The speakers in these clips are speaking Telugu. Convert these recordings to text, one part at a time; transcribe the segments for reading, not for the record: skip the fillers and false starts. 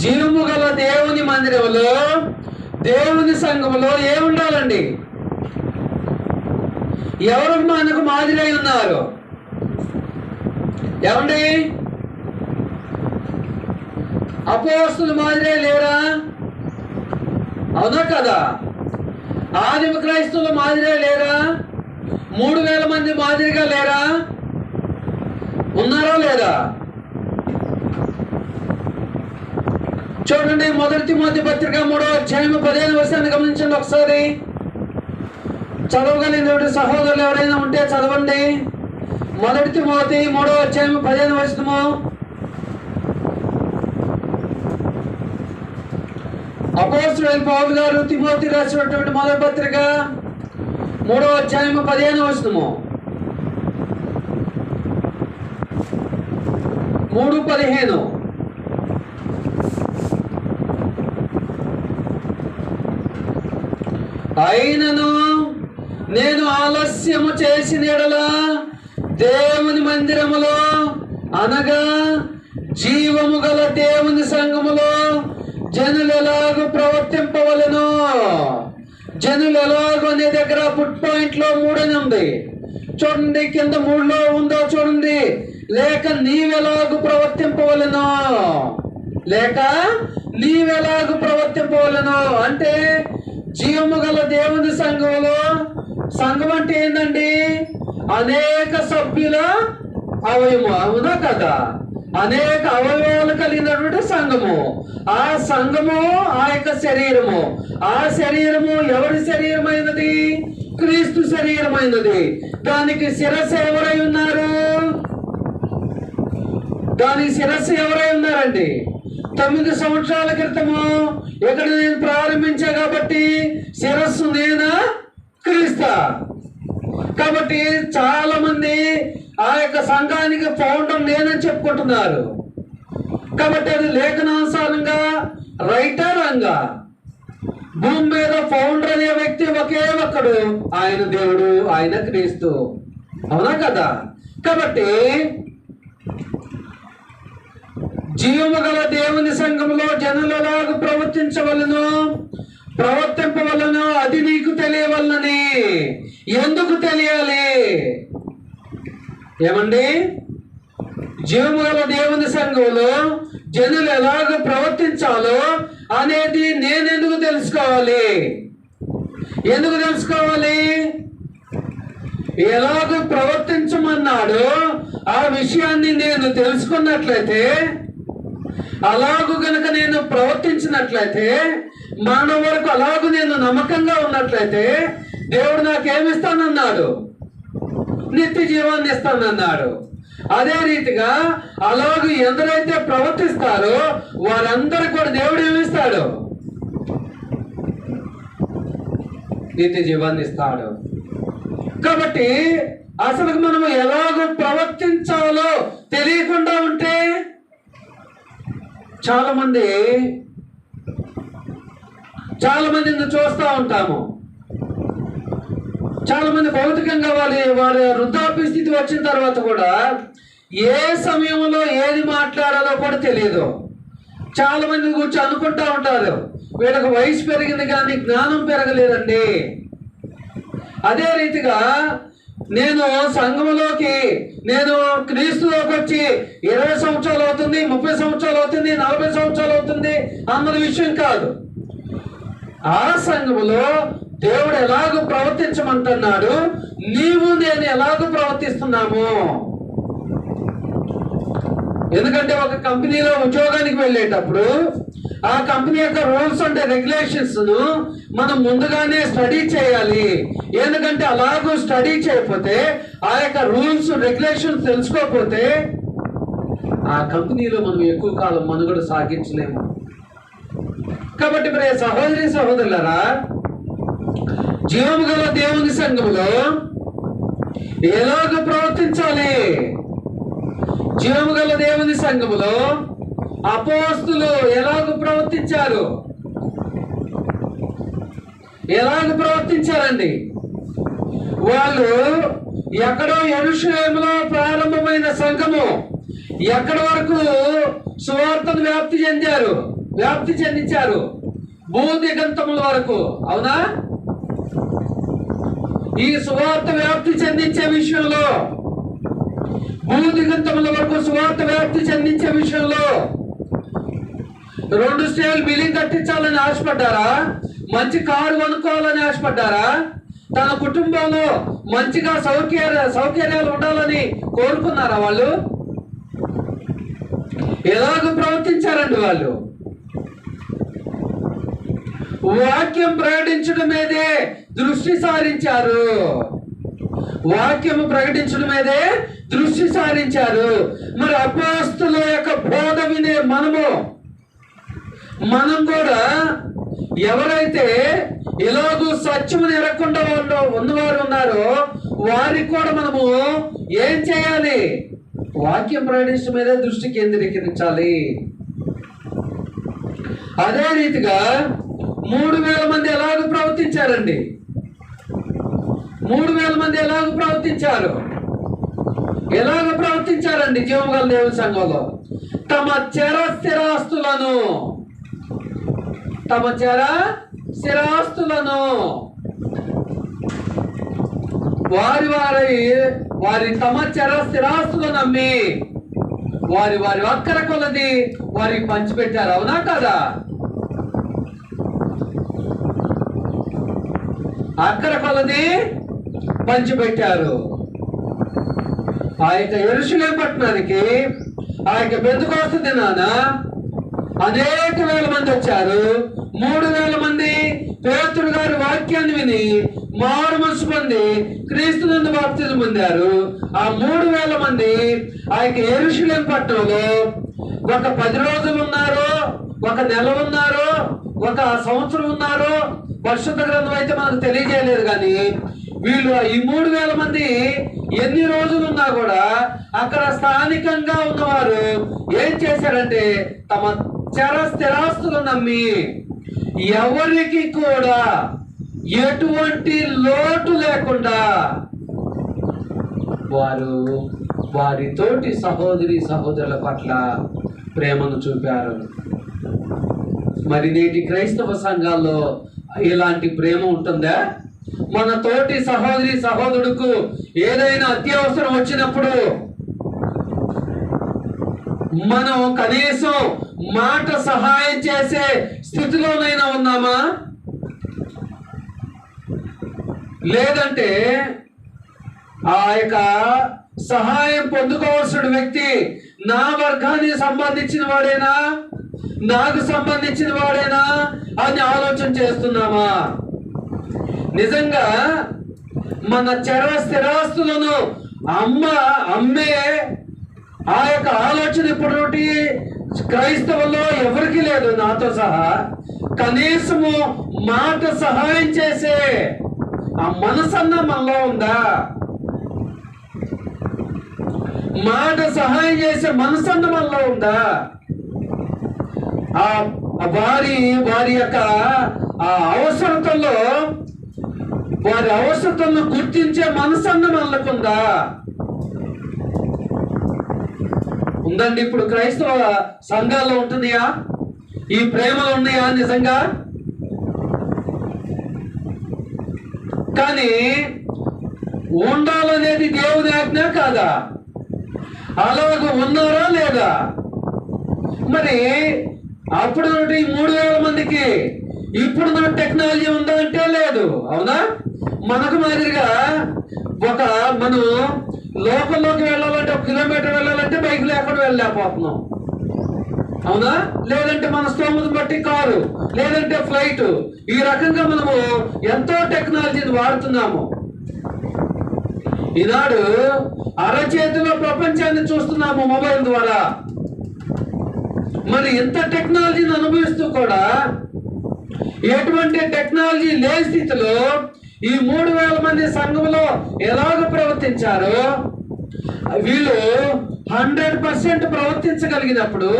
జీవము గల దేవుని మందిరంలో, దేవుని సంఘములో ఏముండాలండి? ఎవరు మనకు మాదిరి అయి ఉన్నారు? ఏమండి? అపోస్తుల మాదిరే లేరా? అవునా కదా? ఆదిమ క్రైస్తవుల మాదిరే లేరా? 3000 మంది మాదిరిగా లేరా? ఉన్నారా లేదా? చూడండి, 1 తిమోతి పత్రిక 3వ అధ్యాయం 15వ వచనాన్ని గమనించండి ఒకసారి. చదవగలిగిన సహోదరులు ఎవరైనా ఉంటే చదవండి. 1 తిమోతి 3వ అధ్యాయం 15వ వచనము. అపోస్తలుడైన పౌలు గారు తిమోతి రాసినటువంటి మొదటి పత్రిక 3వ అధ్యాయం 15వ వచనము. 3:15. అయినను నేను ఆలస్యము చేసిన యెడల దేవుని మందిరములో, అనగా జీవము గల దేవుని సంఘములో జనులు ఎలాగూ ప్రవర్తింపవలెను. జనులు ఎలాగో అనే దగ్గర పుట్ పాయింట్ లో 3 అని ఉంది చూడండి. కింద 3లో ఉందో చూడండి. లేక నీవెలాగూ ప్రవర్తింపవలెను, లేక నీవెలాగూ ప్రవర్తింపవలెను అంటే జీవము గల దేవుని సంఘంలో, సంఘం అంటే ఏంటండి? అనేక సభ్యుల అవయము, అవునా కదా? అనేక అవయవాలు కలిగినటువంటి సంఘము. ఆ సంఘము ఆ యొక్క శరీరము. ఆ శరీరము ఎవరి శరీరమైనది? క్రీస్తు శరీరమైనది. దానికి శిరస్సు ఎవరై ఉన్నారు? దానికి శిరస్సు ఎవరై ఉన్నారండి? 9 సంవత్సరాల క్రితము ఇక్కడ నేను ప్రారంభించా కాబట్టి శిరస్సు నేనా? క్రీస్తు. కాబట్టి చాలా మంది ఆ యొక్క సంఘానికి ఫౌండర్ నేనని చెప్పుకుంటున్నారు. కాబట్టి అది లేఖనానుసారంగా రైటా రాంగా? భూమి మీద ఫౌండర్ అనే వ్యక్తి ఒకే ఒక్కడు, ఆయన దేవుడు, ఆయన క్రీస్తు. అవునా కదా? కాబట్టి జీవము గల దేవుని సంఘములో జనులలాగా ప్రవర్తింపవలను, అది నీకు తెలియవలనని. ఎందుకు తెలియాలి? ఏమండి? జీవము గల దేవుని సంఘంలో జనులు ఎలాగ ప్రవర్తించాలో అనేది నేను ఎందుకు తెలుసుకోవాలి? ఎందుకు తెలుసుకోవాలి? ఎలాగ ప్రవర్తించమన్నాడు ఆ విషయాన్ని నేను తెలుసుకున్నట్లయితే, అలాగూ గనక నేను ప్రవర్తించినట్లయితే, మరణం వరకు అలాగూ నేను నమ్మకంగా ఉన్నట్లయితే, దేవుడు నాకేమిస్తానన్నాడు? నిత్య జీవాన్ని ఇస్తానన్నాడు. అదే రీతిగా అలాగూ ఎందరైతే ప్రవర్తిస్తారో వారందరూ కూడా దేవుడు ఏమిస్తాడు? నిత్య జీవాన్ని ఇస్తాడు. కాబట్టి అసలు మనము ఎలాగో ప్రవర్తించాలో తెలియకుండా ఉంటే, చాలా మందిని చూస్తూ ఉంటాము. చాలా మంది భౌతికంగా వారి వృద్ధాప్య స్థితి వచ్చిన తర్వాత కూడా ఏ సమయంలో ఏది మాట్లాడాలో కూడా తెలియదు. చాలా మంది కూర్చొని అనుకుంటా ఉంటారు, వీళ్ళకి వయసు పెరిగింది కానీ జ్ఞానం పెరగలేదండి. అదే రీతిగా నేను సంఘంలోకి, నేను క్రీస్తులోకి వచ్చి 20 సంవత్సరాలు అవుతుంది, 30 సంవత్సరాలు అవుతుంది, 40 సంవత్సరాలు అవుతుంది అన్నది విషయం కాదు. ఆ సంఘములో దేవుడు ఎలాగో ప్రవర్తించమంటున్నాడు, నీవు నేను ఎలాగో ప్రవర్తిస్తున్నాము. ఎందుకంటే ఒక కంపెనీలో ఉద్యోగానికి వెళ్ళేటప్పుడు ఆ కంపెనీ యొక్క రూల్స్ అండ్ రెగ్యులేషన్స్ ను మనం ముందుగానే స్టడీ చేయాలి. ఎందుకంటే అలాగూ స్టడీ చేయకపోతే, ఆ యొక్క రూల్స్ రెగ్యులేషన్స్ తెలుసుకోకపోతే ఆ కంపెనీలో మనం ఎక్కువ కాలం మనుగడ సాగించలేము. కాబట్టి ప్రియ సహోదరి సహోదరులారా, జీవము గల దేవుని సంఘములో ఎలాగ ప్రవర్తించాలి? జీవము గల దేవుని సంఘములో అపోస్తులు ఎలాగ ప్రవర్తించారు? ఎలాగ ప్రవర్తించారండి? వాళ్ళు ఎక్కడో యెరూషలేములో ప్రారంభమైన సంఘము ఎక్కడి వరకు సువార్తను వ్యాప్తి చెందారు? వ్యాప్తి చెందించారు, భూదిగంతముల వరకు. అవునా? ఈ సువార్త వ్యాప్తి చెందించే విషయంలో, భూదిగంతముల వరకు సువార్త వ్యాప్తి చెందించే విషయంలో 2 స్టేల్ బిల్డింగ్ కట్టించాలని ఆశపడ్డారా? మంచి కారు కొనుక్కోవాలని ఆశపడ్డారా? తన కుటుంబంలో మంచిగా సౌకర్యాలు ఉండాలని కోరుకున్నారా? వాళ్ళు ఎలాగ ప్రవర్తించారండి? వాళ్ళు వాక్యం ప్రకటించడం మీదే దృష్టి సారించారు. వాక్యము ప్రకటించడం మీదే దృష్టి సారించారు. మరి అపోస్తలుల యొక్క బోధ వినే మనం కూడా ఎవరైతే ఎలాగూ సత్యమును ఎరగకుండా ఉన్నవారు ఉన్నారో వారికి కూడా మనము ఏం చేయాలి? వాక్యం ప్రకటించడం మీదే దృష్టి కేంద్రీకరించాలి. అదే రీతిగా 3000 మంది ఎలాగ ప్రవర్తించారండి? 3000 మంది ఎలాగ ప్రవర్తించారండి? జీవగల దేవుని సంఘంలో తమ చర స్థిరాస్తులను వారి తమ చర స్థిరాస్తులను అమ్మి వారి అక్కర కొలది వారికి పంచిపెట్టారు. అవునా కదా? అక్కర కొలది పంచిపెట్టారు. ఆ యొక్క యెరూషలేము పట్టణానికి ఆ యొక్క పెంతెకోస్తు దినాన అనేక వేల మంది వచ్చారు. 3000 మంది పేతురు గారి వాక్యాన్ని విని మారు మనసు పొంది క్రీస్తునందు బాప్తిజం పొందారు. ఆ 3000 మంది ఆ యొక్క యెరూషలేము పట్టణంలో ఒక 10 రోజులు ఉన్నారు, ఒక నెల ఉన్నారు, ఒక సంవత్సరం ఉన్నారు. పరిశుద్ధ గ్రంథం అయితే మనకు తెలియజేయలేదు. కానీ వీళ్ళు ఈ 3000 మంది ఎన్ని రోజులు ఉన్నా కూడా అక్కడ స్థానికంగా ఉన్నవారు ఏం చేశారంటే తమ చర స్థిరాస్తులను నమ్మి ఎవరికి కూడా ఎటువంటి లోటు లేకుండా వారి తోటి సహోదరుల పట్ల ప్రేమను చూపారు. మరి నేటి క్రైస్తవ సంఘాల్లో ఇలాంటి ప్రేమ ఉంటుందా? మన తోటి సహోదరుడుకు ఏదైనా అత్యవసరం వచ్చినప్పుడు మనం కనీసం మాట సహాయం చేసే స్థితిలోనైనా ఉన్నామా? లేదంటే ఆ యొక్క సహాయం పొందుకోవాల్సిన వ్యక్తి నా వర్గానికి సంబంధించిన వాడేనా, నాకు సంబంధించిన వాడేనా అని ఆలోచన చేస్తున్నామా? నిజంగా మన చర స్థిరాస్తులను అమ్మే ఆ యొక్క ఆలోచన ఇప్పుడు క్రైస్తవుల్లో ఎవరికి లేదు, నాతో సహా. కనీసము మాట సహాయం చేసే ఆ మనసన్న మనలో ఉందా? మాట సహాయం చేసే మనసన్న మనలో ఉందా? వారి యొక్క ఆ అవసరతలను గుర్తించే మనసన్న మనకుందా? ఉందండి. ఇప్పుడు క్రైస్తవ సంఘాల్లో ఉంటున్నాయా? ఈ ప్రేమలు ఉన్నాయా నిజంగా? కానీ ఉండాలనేది దేవుని ఆజ్ఞ కాదా? అలాగ ఉన్నారా లేదా? మరి అప్పుడు 3000 మందికి ఇప్పుడు మన టెక్నాలజీ ఉందా అంటే లేదు. అవునా? మనకు మాదిరిగా మనం లోకల్లోకి వెళ్ళాలంటే 1 కిలోమీటర్ వెళ్ళాలంటే బైక్ లేకుండా వెళ్ళలేకపోతున్నాం. అవునా? లేదంటే మన స్తోమత బట్టి కారు, లేదంటే ఫ్లైట్. ఈ రకంగా మనము ఎంతో టెక్నాలజీని వాడుతున్నాము. ఈనాడు అరచేతిలో ప్రపంచాన్ని చూస్తున్నాము మొబైల్ ద్వారా. మరి ఇంత టెక్నాలజీని అనుభవిస్తూ కూడా ఎటువంటి టెక్నాలజీ లేని స్థితిలో ఈ 3000 మంది సంఘంలో ఎలాగ ప్రవర్తించారో వీళ్ళు 100% ప్రవర్తించగలిగినప్పుడు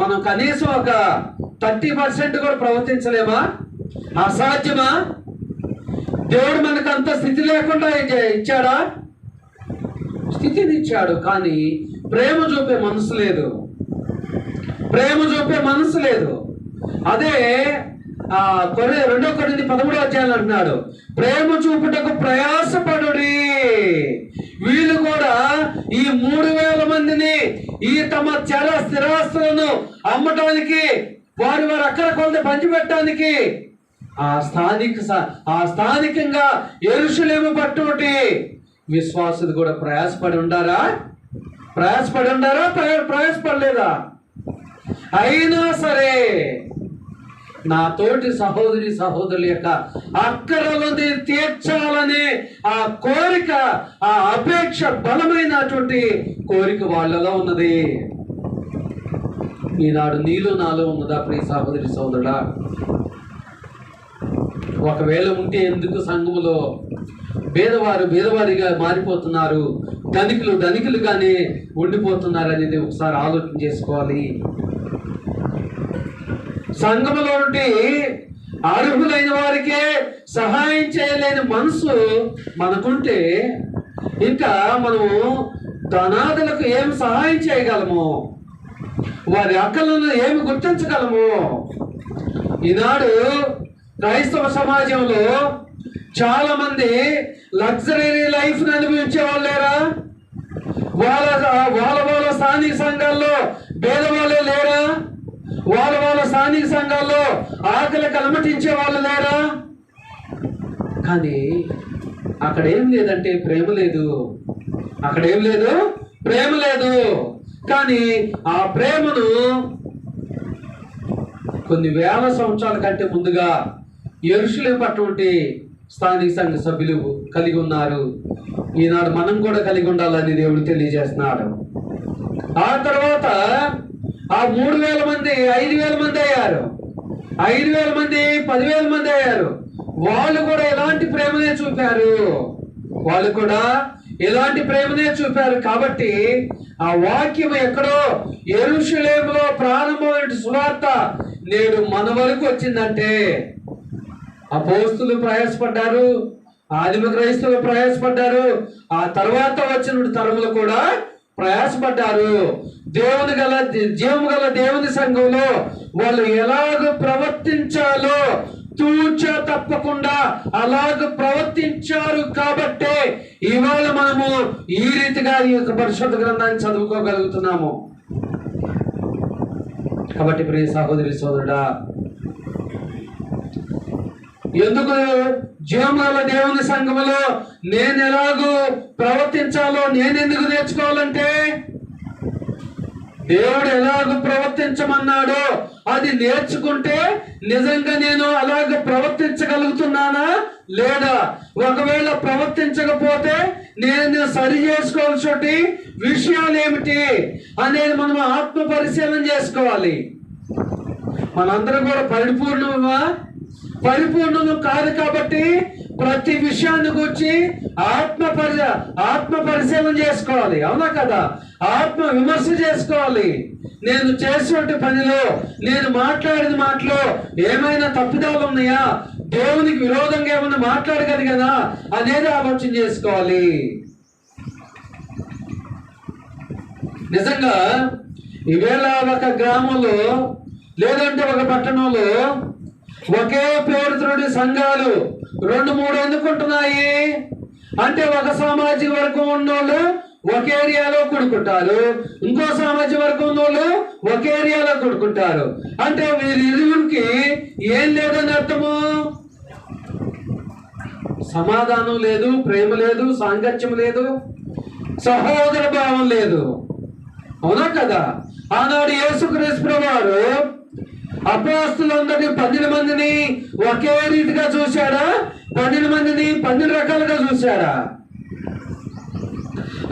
మనం కనీసం ఒక 30% కూడా ప్రవర్తించలేమా? అసాధ్యమా? దేవుడు మనకు అంత స్థితి లేకుండా ఇచ్చాడా? స్థితిని ఇచ్చాడు. కానీ ప్రేమ చూపే మనసు లేదు. అదే 2 కొరింథీ 13 అంటున్నాడు, ప్రేమ చూపుటకు ప్రయాసపడుడి. వీళ్ళు కూడా ఈ 3000 మందిని ఈ తమ చర స్థిరాస్తులను అమ్మటానికి వారి అక్కడ కొంత పంచిపెట్టడానికి స్థానికంగా యెరూషలేము పట్టుటి విశ్వాసులు కూడా ప్రయాసపడి ఉండారా? ప్రయాసపడలేదా? అయినా సరే నా తోటి సహోదరుల యొక్క అక్కరలను తీర్చాలనే ఆ కోరిక, ఆ అపేక్ష బలమైనటువంటి కోరిక వాళ్ళలో ఉన్నది. ఈనాడు నీలో నాలో ఉన్నదా ప్రియ సహోదరుడా? ఒకవేళ ఉంటే ఎందుకు సంఘములో బేదవారిగా మారిపోతున్నారు, ధనికులుగానే ఉండిపోతున్నారు అనేది ఒకసారి ఆలోచన చేసుకోవాలి. సంఘములో ఉండి అర్హులైన వారికే సహాయం చేయలేని మనసు మనకుంటే ఇంకా మనము ధనాదులకు ఏమి సహాయం చేయగలము? వారి అక్కలను ఏమి గుర్తించగలము? ఈనాడు క్రైస్తవ సమాజంలో చాలా మంది లగ్జరీ లైఫ్ అనుభవించే వాళ్ళు లేరా? వాళ్ళ స్థానిక సంఘాల్లో భేదవాళ్ళే లేరా? వాళ్ళ స్థానిక సంఘాల్లో ఆకలికి అలమటించే వాళ్ళు లేరా? కానీ అక్కడ ఏం లేదంటే ప్రేమ లేదు. ప్రేమ లేదు. కానీ ఆ ప్రేమను కొన్ని వేల సంవత్సరాల కంటే ముందుగా యెరూషలేము పట్టణంటి స్థానిక సంఘ సభ్యులు కలిగి ఉన్నారు. ఈనాడు మనం కూడా కలిగి ఉండాలని దేవుడు తెలియజేస్తున్నాడు. ఆ తర్వాత ఆ 3000 మంది 5000 మంది అయ్యారు, 5000 మంది 10,000 మంది అయ్యారు. వాళ్ళు కూడా ఎలాంటి ప్రేమనే చూపారు. కాబట్టి ఆ వాక్యం ఎక్కడో యెరూషలేములో ప్రారంభమైన సువార్త నేడు మన వరకు వచ్చిందంటే అపోస్తులు ప్రయాసపడ్డారు, ఆదిమ క్రైస్తవులు ప్రయాసపడ్డారు, ఆ తర్వాత వచ్చిన తరములు కూడా ప్రయాసపడ్డారు. జీవము గల దేవుని సంఘంలో వాళ్ళు ఎలాగ ప్రవర్తించాలో తూచా తప్పకుండా అలాగ ప్రవర్తించారు. కాబట్టే ఇవాళ మనము ఈ రీతిగా ఈ యొక్క పరిశుద్ధ గ్రంథాన్ని చదువుకోగలుగుతున్నాము. కాబట్టి ప్రియ సోదరుడా, ఎందుకు జీవముల దేవుని సంఘములో నేను ఎలాగూ ప్రవర్తించాలో నేనెందుకు నేర్చుకోవాలంటే దేవుడు ఎలాగ ప్రవర్తించమన్నాడో అది నేర్చుకుంటే నిజంగా నేను అలాగ ప్రవర్తించగలుగుతున్నానా లేదా? ఒకవేళ ప్రవర్తించకపోతే నేను సరి చేసుకోవాల్సిన విషయాలు ఏమిటి అనేది మనం ఆత్మ పరిశీలన చేసుకోవాలి. మనందరం కూడా పరిపూర్ణము కాదు. కాబట్టి ప్రతి విషయాన్ని గురించి ఆత్మ పరిశీలన చేసుకోవాలి. అవునా కదా? ఆత్మ విమర్శ చేసుకోవాలి. నేను చేసినటువంటి పనిలో, నేను మాట్లాడిన మాటలో ఏమైనా తప్పిదాలు ఉన్నాయా, దేవునికి విరోధంగా ఏమైనా మాట్లాడగలిగానా అనేది ఆలోచన చేసుకోవాలి. నిజంగా ఈవేళ ఒక గ్రామంలో లేదంటే ఒక పట్టణంలో ఒకే పేరుతోటి సంఘాలు 2-3 ఎందుకుంటున్నాయి అంటే ఒక సామాజిక వర్గం ఉన్నోళ్ళు ఒక ఏరియాలో కూడుకుంటారు, ఇంకో సామాజిక వర్గం ఉన్నోళ్ళు ఒక ఏరియాలో కూడుకుంటారు. అంటే వీరిరువురికి ఏం లేదని అర్థము? సమాధానం లేదు, ప్రేమ లేదు, సాంగత్యం లేదు, సహోదర భావం లేదు. అవునా కదా? ఆనాడు యేసుక్రీస్తు ప్రభువారు అపోస్తలులందరినీ 12 మందిని ఒకే రీతిగా చూశాడా? 12 మందిని 12 రకాలుగా చూశాడా?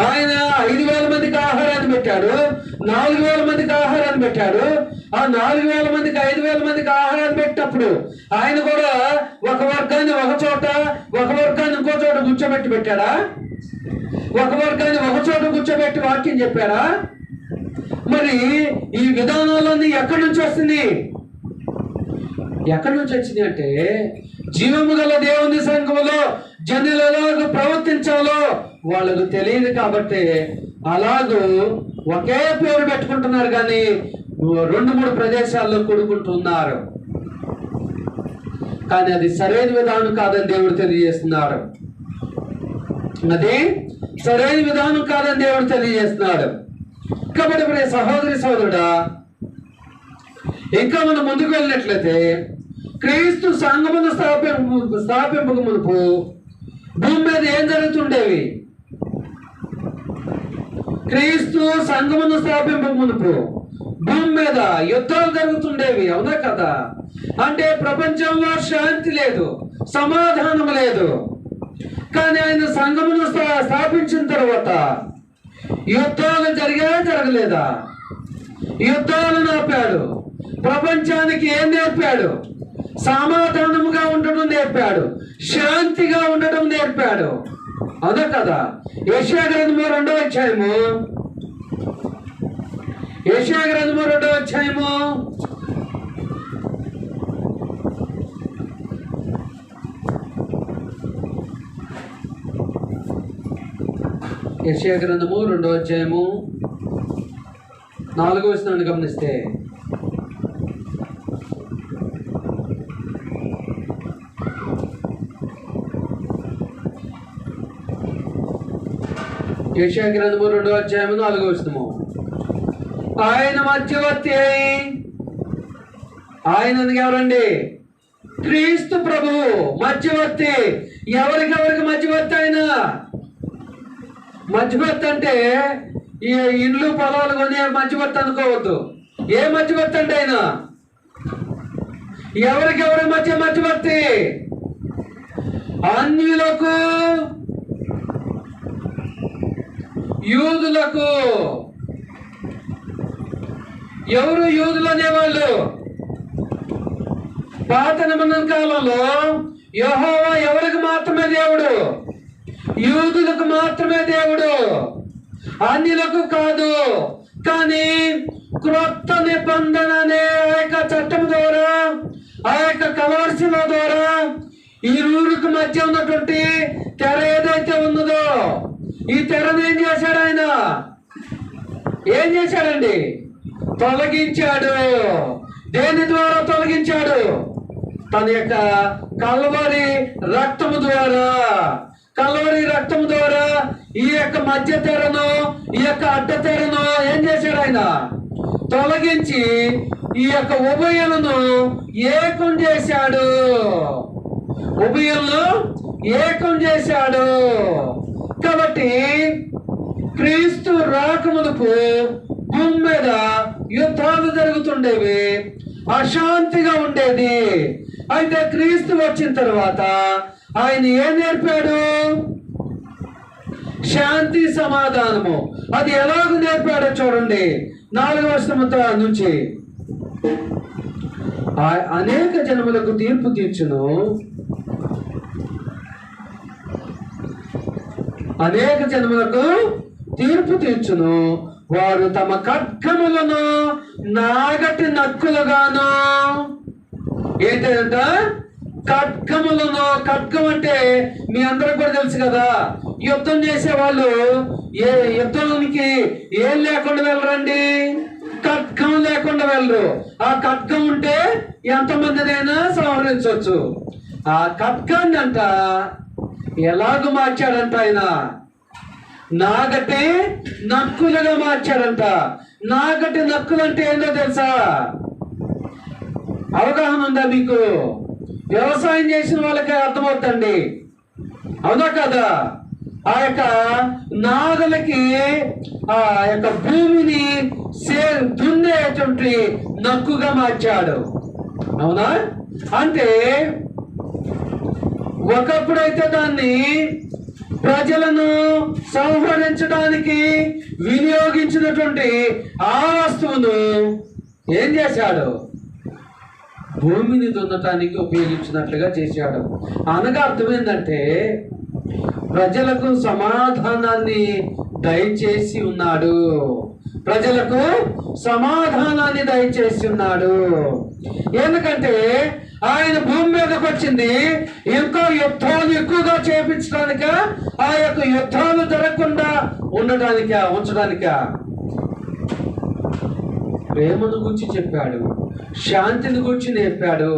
ఆయన 5,000 మందికి ఆహారాన్ని పెట్టాడు, 4,000 మందికి ఆహారాన్ని పెట్టాడు. ఆ 4,000 మందికి 5,000 మందికి ఆహారాన్ని పెట్టినప్పుడు ఆయన కూడా ఒక వర్గాన్ని ఒక చోట, ఒక వర్గాన్ని ఇంకో చోట కూర్చోబెట్టి పెట్టాడా? ఒక వర్గాన్ని ఒక చోట కూర్చోబెట్టి వాక్యం చెప్పాడా? మరి ఈ విధానాలన్నీ ఎక్కడి నుంచి వస్తుంది అంటే జీవము గల దేవుని సంఘములో జనులు ఎలాగో ప్రవర్తించాలో వాళ్ళకు తెలియదు. కాబట్టి అలాగూ ఒకే పేరు పెట్టుకుంటున్నారు కానీ 2-3 ప్రదేశాల్లో కూడుకుంటున్నారు. కానీ అది సరైన విధానం కాదని దేవుడు తెలియజేస్తున్నాడు. అది సరైన విధానం కాదని దేవుడు తెలియజేస్తున్నాడు. కాబట్టి ఇప్పుడు సహోదరి సహోదరుడా, ఇంకా మనం ముందుకు వెళ్ళినట్లయితే క్రీస్తు సంఘమును స్థాపింపక మునుపు భూమి మీద ఏం జరుగుతుండేవి? క్రీస్తు సంఘమును స్థాపింపక మునుపు భూమి మీద యుద్ధాలు జరుగుతుండేవి, అవునా కదా? అంటే ప్రపంచంలో శాంతి లేదు, సమాధానం లేదు. కానీ ఆయన సంఘమును స్థాపించిన తర్వాత యుద్ధాలు జరగలేదా? యుద్ధాలను ఆపాడు. ప్రపంచానికి ఏం నేర్పాడు? సమాధానముగా ఉండడం నేర్పాడు, శాంతిగా ఉండడం నేర్పాడు, అవునా కదా? యెషయా గ్రంథము 2వ అధ్యాయము, యెషయా గ్రంథము 2వ అధ్యాయము 4వ వచనాన్ని గమనిస్తే, యెషయా గ్రంథము 2వ అధ్యాయము 4వ వచనము, ఆయన మధ్యవర్తి అయి, ఆయన ఎవరండి? క్రీస్తు ప్రభువు మధ్యవర్తి. ఎవరికి మధ్యవర్తి? ఆయన మధ్యవర్తి అంటే ఈ ఇండ్లు పొలాలు కొనే మధ్యవర్తి అనుకోవద్దు. ఏ మధ్యవర్తి అంటే ఆయన ఎవరికి మధ్యవర్తి? అన్యులకు, యూదులకు. ఎవరు యూదులు అనేవాళ్ళు? పాత నిబంధన కాలంలో యెహోవా ఎవరికి మాత్రమే దేవుడు? యూదులకు మాత్రమే దేవుడు, అన్యులకు కాదు. కానీ క్రొత్త నిబంధన అనే ఆ యొక్క చట్టం ద్వారా, ఆ యొక్క కలవర్శిల ద్వారా ఈ ఊరికి మధ్య ఉన్నటువంటి తెర ఏదైతే ఉన్నదో, ఈ తెరను ఏం చేశాడు ఆయన? ఏం చేశాడండి? తొలగించాడు. దేని ద్వారా తొలగించాడు? తన యొక్క కల్వరి రక్తము ద్వారా. కల్వరి రక్తము ద్వారా ఈ యొక్క మధ్య తెరను, ఈ యొక్క అడ్డ తెరను ఏం చేశాడు ఆయన? తొలగించి ఈ యొక్క ఉభయులను ఏకం చేశాడు. ఉభయులను ఏకం చేశాడు. కాబట్టి క్రీస్తు రాకమునుపు భూమి మీద యుద్ధాలు జరుగుతుండేవి, అశాంతిగా ఉండేది. అయితే క్రీస్తు వచ్చిన తర్వాత ఆయన ఏం నేర్పాడు? శాంతి, సమాధానము. అది ఎలాగ నేర్పాడో చూడండి. 4వ వచనం నుంచి, అనేక జనములకు తీర్పు తీర్చును, అనేక జనములకు తీర్పు తీర్చును, వారు తమ ఖడ్గములను నాగటి నక్కులుగాను. ఏంటంట? ఖడ్గములను. ఖడ్గం అంటే మీ అందరికి కూడా తెలుసు కదా, యుద్ధం చేసే వాళ్ళు ఏ యుద్ధానికి ఏం లేకుండా వెళ్ళరండి? ఖడ్గం లేకుండా వెళ్ళరు. ఆ ఖడ్గం ఉంటే ఎంతమందినైనా సంహరించవచ్చు. ఆ ఖడ్గాన్ని అంట ఎలాగ మార్చాడంట ఆయన? నాగటి నక్కులుగా మార్చాడంట. నాగటి నక్కులు అంటే ఏంటో తెలుసా? అవగాహన ఉందా మీకు? వ్యవసాయం చేసిన వాళ్ళకి అర్థమవుతండి, అవునా కదా? ఆ యొక్క నాగలకి ఆ యొక్క భూమిని దున్నేటువంటి నక్కుగా మార్చాడు, అవునా? అంటే ఒకప్పుడైతే దాన్ని ప్రజలను సంహరించడానికి వినియోగించినటువంటి ఆ వస్తువును ఏం చేశాడు? భూమిని దున్నటానికి ఉపయోగించినట్లుగా చేశాడు. అనగా అర్థం ఏంటంటే ప్రజలకు సమాధానాన్ని దయచేసి ఉన్నాడు. ప్రజలకు సమాధానాన్ని దయచేసి ఉన్నాడు. ఎందుకంటే ఆయన భూమి మీదకి వచ్చింది ఇంకా యుద్ధాలు ఎక్కువగా చేపించడానిక, ఆ యొక్క యుద్ధాలు జరగకుండా ఉంచడానిక? ప్రేమను గురించి చెప్పాడు, శాంతిని గురించి నేర్పాడు.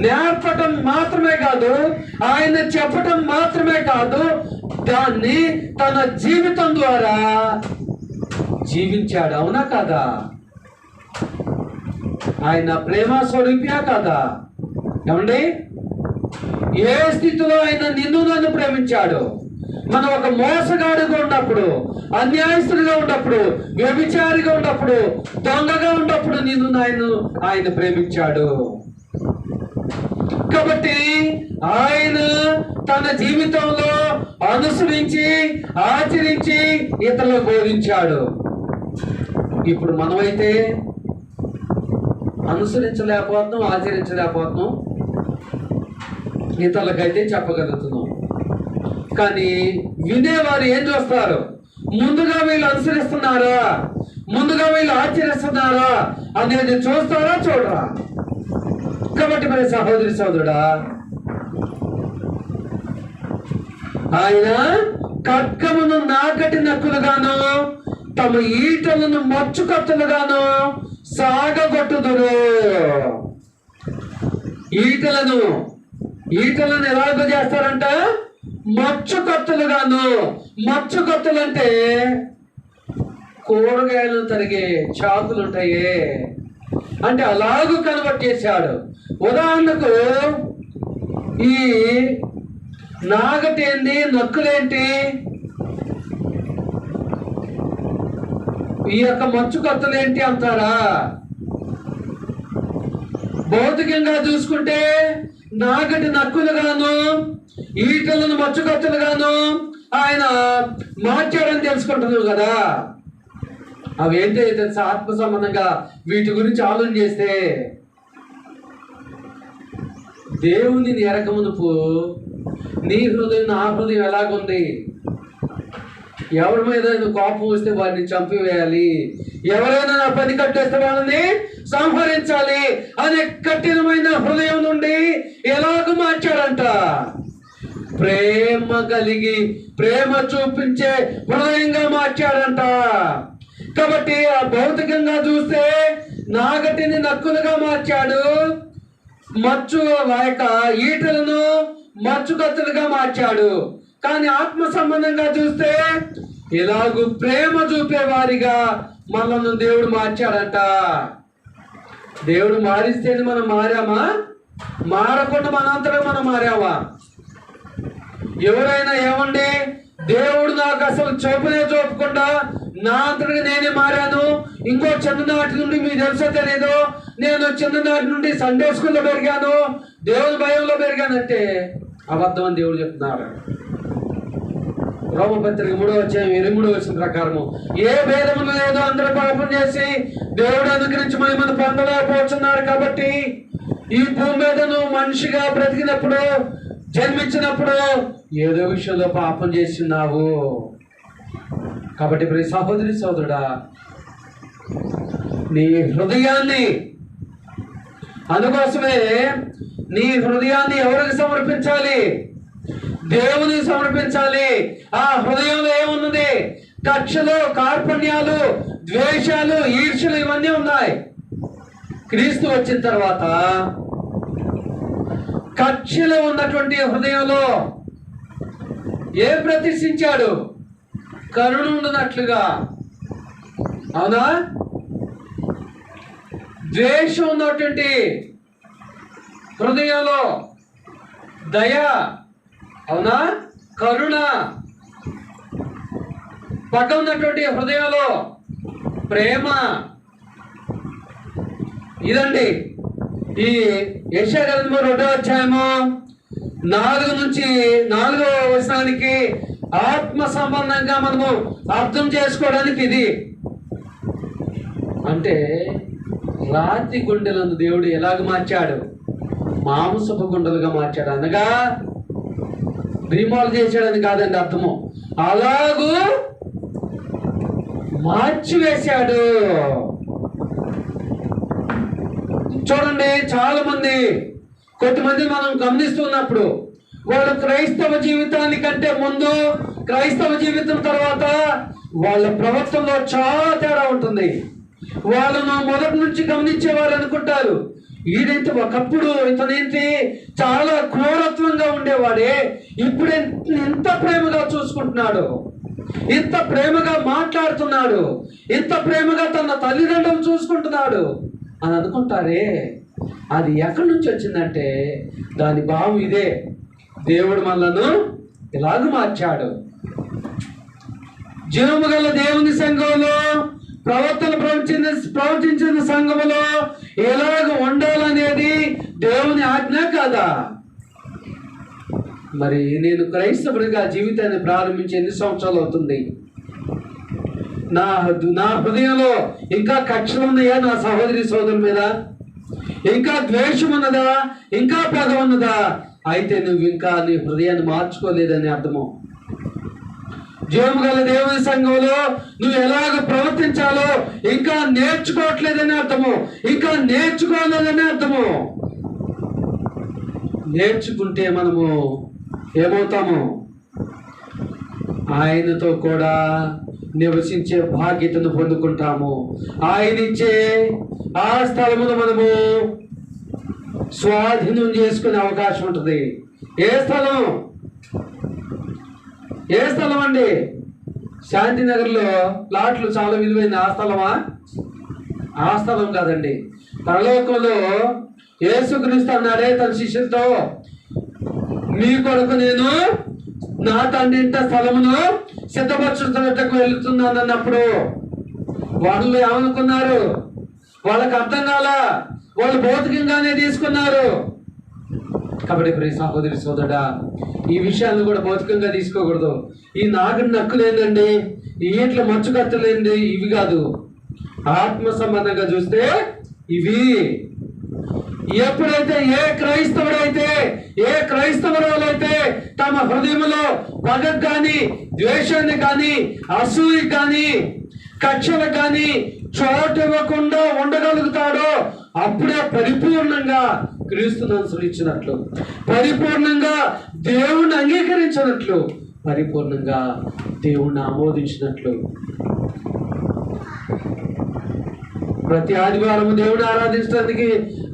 నేర్పటం మాత్రమే కాదు, ఆయన చెప్పటం మాత్రమే కాదు, దాన్ని తన జీవితం ద్వారా జీవించాడు. అవునా కాదా? ఆయన ప్రేమ స్వరూపియా కాదా? ఏమండి, ఏ స్థితిలో ఆయన నిన్ను నన్ను ప్రేమించాడు? మనం ఒక మోసగాడుగా ఉన్నప్పుడు, అన్యాయస్తుడిగా ఉన్నప్పుడు, వ్యభిచారిగా ఉన్నప్పుడు, దొంగగా ఉన్నప్పుడు నిన్ను ఆయన ప్రేమించాడు. కాబట్టి ఆయన తన జీవితంలో అనుసరించి ఆచరించి ఇతరులకు బోధించాడు. ఇప్పుడు మనమైతే అనుసరించలేకపోతున్నాం, ఆచరించలేకపోతున్నాం, ఇతరులకైతే చెప్పగలుగుతున్నాం. కానీ వినేవారు ఏం చూస్తారు? ముందుగా వీళ్ళు అనుసరిస్తున్నారా, ముందుగా వీళ్ళు ఆచరిస్తున్నారా అనేది చూస్తారా, చూడరా? కాబట్టి మరి సహోదరి సోదరుడా, ఆయన ఖడ్గమును నాగటి నక్కులుగాను తమ ఈటలను మచ్చు కత్తులుగాను సాగగొట్టుదురు. ఈటలను ఎలాగ చేస్తారంట? మచ్చు కత్తులుగాను. మచ్చు కత్తులు అంటే కూరగాయలు తరిగే చాకులు ఉంటాయే, అంటే అలాగూ కన్వర్ట్ చేశాడు. ఉదాహరణకు ఈ నాగటేంటి, నక్కులేంటి? ఈ యొక్క మచ్చు కత్తులేంటి అంటారా? భౌతికంగా చూసుకుంటే నాగటి నక్కులుగాను ఈటలను మచ్చు కత్తులుగాను ఆయన మార్చాడని తెలుసుకుంటున్నావు కదా. అవేంటి తెలుసా? ఆత్మ సంబంధంగా వీటి గురించి ఆలోచన చేస్తే, దేవుని ఎరకమునుపు నీ హృదయం నా హృదయం ఎలాగుంది? ఎవరి మీద కోపం వస్తే వారిని చంపివేయాలి, ఎవరైనా నా పని కట్టేస్తే వాళ్ళని సంహరించాలి అనే కఠినమైన హృదయం నుండి ఎలాగ మార్చాడంట? ప్రేమ కలిగి ప్రేమ చూపించే హృదయంగా మార్చాడంట. కాబట్టి ఆ భౌతికంగా చూస్తే నాగటిని నక్కులుగా మార్చాడు, మచ్చు యొక్క ఈటలను మచ్చు కత్తులుగా మార్చాడు. కానీ ఆత్మ సంబంధంగా చూస్తే ఇలాగూ ప్రేమ చూపే వారిగా మనల్ని దేవుడు మార్చాడంట. దేవుడు మారిస్తేనే మనం మారామా? మారకుండా మనంతటా మనం మారామా? ఎవరైనా ఏమండి, దేవుడు నాకు అసలు చూపకుండా నా అంతటిగా నేనే మారాను, ఇంకో చిన్ననాటి నుండి మీకు తెలుసో తెలీదు, నేను చిన్ననాటి నుండి సండే స్కూల్లో పెరిగాను, దేవుని భయంలో పెరిగానంటే అబద్ధం అని దేవుడు చెప్తున్నారు. రోమపత్రిక 3:23 ప్రకారము ఏ భేదములు లేదు, అందరూ పాపం చేసి దేవుడు అనుగ్రహించి మహిమను పొందలేకపోతున్నారు. కాబట్టి ఈ భూమి మీద నువ్వు మనిషిగా బ్రతికినప్పుడు, జన్మించినప్పుడు ఏదో విషయంలో పాపం చేస్తున్నావు. కాబట్టి ప్రియ సహోదరి సోదరుడా, నీ హృదయాన్ని, అందుకోసమే నీ హృదయాన్ని ఎవరికి సమర్పించాలి? దేవునికి సమర్పించాలి. ఆ హృదయంలో ఏమున్నది? కక్షలు, కార్పణ్యాలు, ద్వేషాలు, ఈర్ష్యలు ఇవన్నీ ఉన్నాయి. క్రీస్తు వచ్చిన తర్వాత కక్షలో ఉన్నటువంటి హృదయంలో ఏం ప్రతిష్ఠించాడు? కరుణ ఉన్నట్లుగా. అవునా? ద్వేషం ఉన్నటువంటి హృదయంలో దయ, అవునా, కరుణ. పగ ఉన్నటువంటి హృదయంలో ప్రేమ. ఇదండి ఈ యెషయా గ్రంథము 2వ అధ్యాయము 4 నుంచి 4వ వచనానికి ఆత్మ సంబంధంగా మనము అర్థం చేసుకోవడానికి ఇది. అంటే రాతి గుండెలను దేవుడు ఎలాగ మార్చాడు? మాంసపు గుండెలుగా మార్చాడు. అనగా రీమాల్ చేశాడని కాదండి అర్థము, అలాగూ మార్చివేశాడు. చూడండి, చాలా మంది, కొంతమంది మనం గమనిస్తున్నప్పుడు వాళ్ళు క్రైస్తవ జీవితానికంటే ముందు, క్రైస్తవ జీవితం తర్వాత వాళ్ళ ప్రవర్తనలో చాలా తేడా ఉంటుంది. వాళ్ళను మొదటి నుంచి గమనించేవారు అనుకుంటారు, ఈడైతే ఒకప్పుడు ఇతనేంటి చాలా క్రూరత్వంగా ఉండేవాడే, ఇప్పుడు ఎంత ప్రేమగా చూసుకుంటున్నాడు, ఇంత ప్రేమగా మాట్లాడుతున్నాడు, ఇంత ప్రేమగా తన తల్లిదండ్రులు చూసుకుంటున్నాడు అని అనుకుంటారే. అది ఎక్కడి నుంచి వచ్చిందంటే దాని భావం ఇదే, దేవుడు మనలను ఇలాగ మార్చాడు. జీవము గల దేవుని సంఘంలో ప్రవర్తించిన సంఘములో ఎలాగ ఉండాలనేది దేవుని ఆజ్ఞ కాదా? మరి నేను క్రైస్తవుడిగా జీవితాన్ని ప్రారంభించి ఎన్ని సంవత్సరాలు అవుతుంది? నా హృదయంలో ఇంకా కక్షలు ఉన్నాయా నా సహోదరి సోదరుల మీద? ఇంకా ద్వేషం ఉన్నదా? ఇంకా పగ ఉన్నదా? అయితే నువ్వు ఇంకా నీ హృదయాన్ని మార్చుకోలేదని అర్థము. జీవము గల దేవుని సంఘంలో నువ్వు ఎలాగ ప్రవర్తించాలో ఇంకా నేర్చుకోవట్లేదని అర్థము, ఇంకా నేర్చుకోలేదని అర్థము. నేర్చుకుంటే మనము ఏమవుతాము? ఆయనతో కూడా నివసించే బాధ్యతను పొందుకుంటాము. ఆయన ఇచ్చే ఆ స్థలమును మనము స్వాధీనం చేసుకునే అవకాశం ఉంటుంది. ఏ స్థలం? ఏ స్థలం అండి? శాంతినగర్లో ప్లాట్లు చాలా విలువైన ఆ స్థలమా? ఆ స్థలం కాదండి. పరలోకంలో యేసుక్రీస్తు అన్నాడే తన శిష్యులతో, మీ కొరకు నేను నా తండ్రి ఇంట స్థలమును సిద్ధపరచుతున్నట్టుకు వెళ్తున్నాను అన్నప్పుడు వాళ్ళు ఏమనుకున్నారు? వాళ్ళకి అర్థం కాలా, వాళ్ళు భౌతికంగానే తీసుకున్నారు. కాబట్టి ప్రియ సహోదరి సోదరుడా, ఈ విషయాన్ని కూడా భౌతికంగా తీసుకోకూడదు. ఈ నాగడి నక్కులేందండి, ఈ ఇంట్లో మచ్చు కత్తలేండి, ఇవి కాదు. ఆత్మ సంబంధంగా చూస్తే ఇవి. ఎప్పుడైతే ఏ క్రైస్తవుడైతే ఏ క్రైస్తవురాలైతే తమ హృదయంలో పగకు కానీ ద్వేషాన్ని కానీ అసూయ కానీ కక్షలకు కానీ చోటు ఇవ్వకుండా ఉండగలుగుతాడో అప్పుడే పరిపూర్ణంగా క్రీస్తును అనుసరించినట్లు, పరిపూర్ణంగా దేవుణ్ణి అంగీకరించినట్లు, పరిపూర్ణంగా దేవుణ్ణి ఆమోదించినట్లు. ప్రతి ఆదివారం దేవుని ఆరాధించడానికి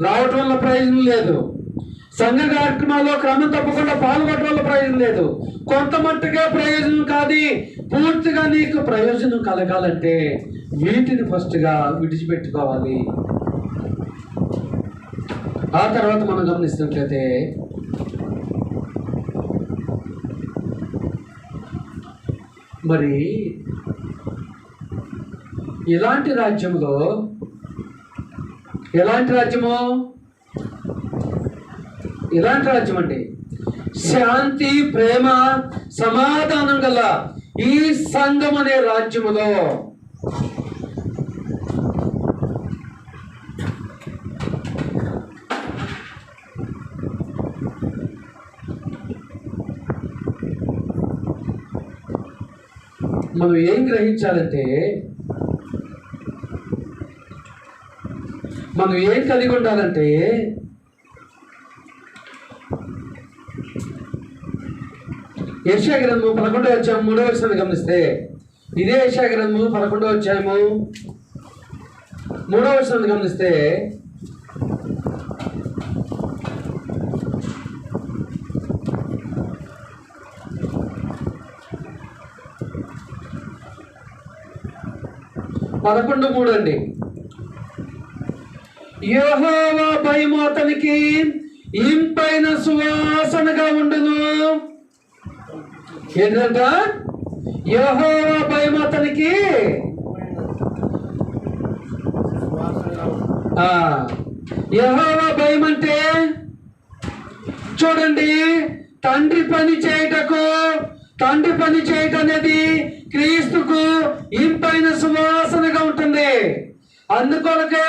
రావటం వల్ల ప్రయోజనం లేదు. సంఘ కార్యక్రమాల్లో క్రమం తప్పకుండా పాల్గొనడం వల్ల ప్రయోజనం లేదు. కొంత మట్టుగా ప్రయోజనం కాదు. పూర్తిగా నీకు ప్రయోజనం కలగాలంటే వీటిని ఫస్ట్గా విడిచిపెట్టుకోవాలి. ఆ తర్వాత మనం గమనిస్తున్నట్లయితే మరి ఇలాంటి రాజ్యంలో, ఎలాంటి రాజ్యము? ఇలాంటి రాజ్యం అండి, శాంతి, ప్రేమ, సమాధానం గల ఈ సంఘం అనే రాజ్యములో మనం ఏం గ్రహించాలంటే, మనం ఏం కలిగి ఉండాలంటే, యెషయా గ్రంథము 11వ అధ్యాయం 3వ వచనాన్ని గమనిస్తే, ఇదే యెషయా గ్రంథము 11వ అధ్యాయము 3వ వచనాన్ని గమనిస్తే, పదకొండు 3 అండి. యెహోవా భయము అతనికి ఇంపైన సువాసనగా ఉండును. ఏంటంట? యెహోవా భయము అతనికి యెహోవా భయం అంటే చూడండి, తండ్రి పని చేయటం అనేది క్రీస్తుకు ఇంపైన సువాసనగా ఉంటుంది. అందుకొరకే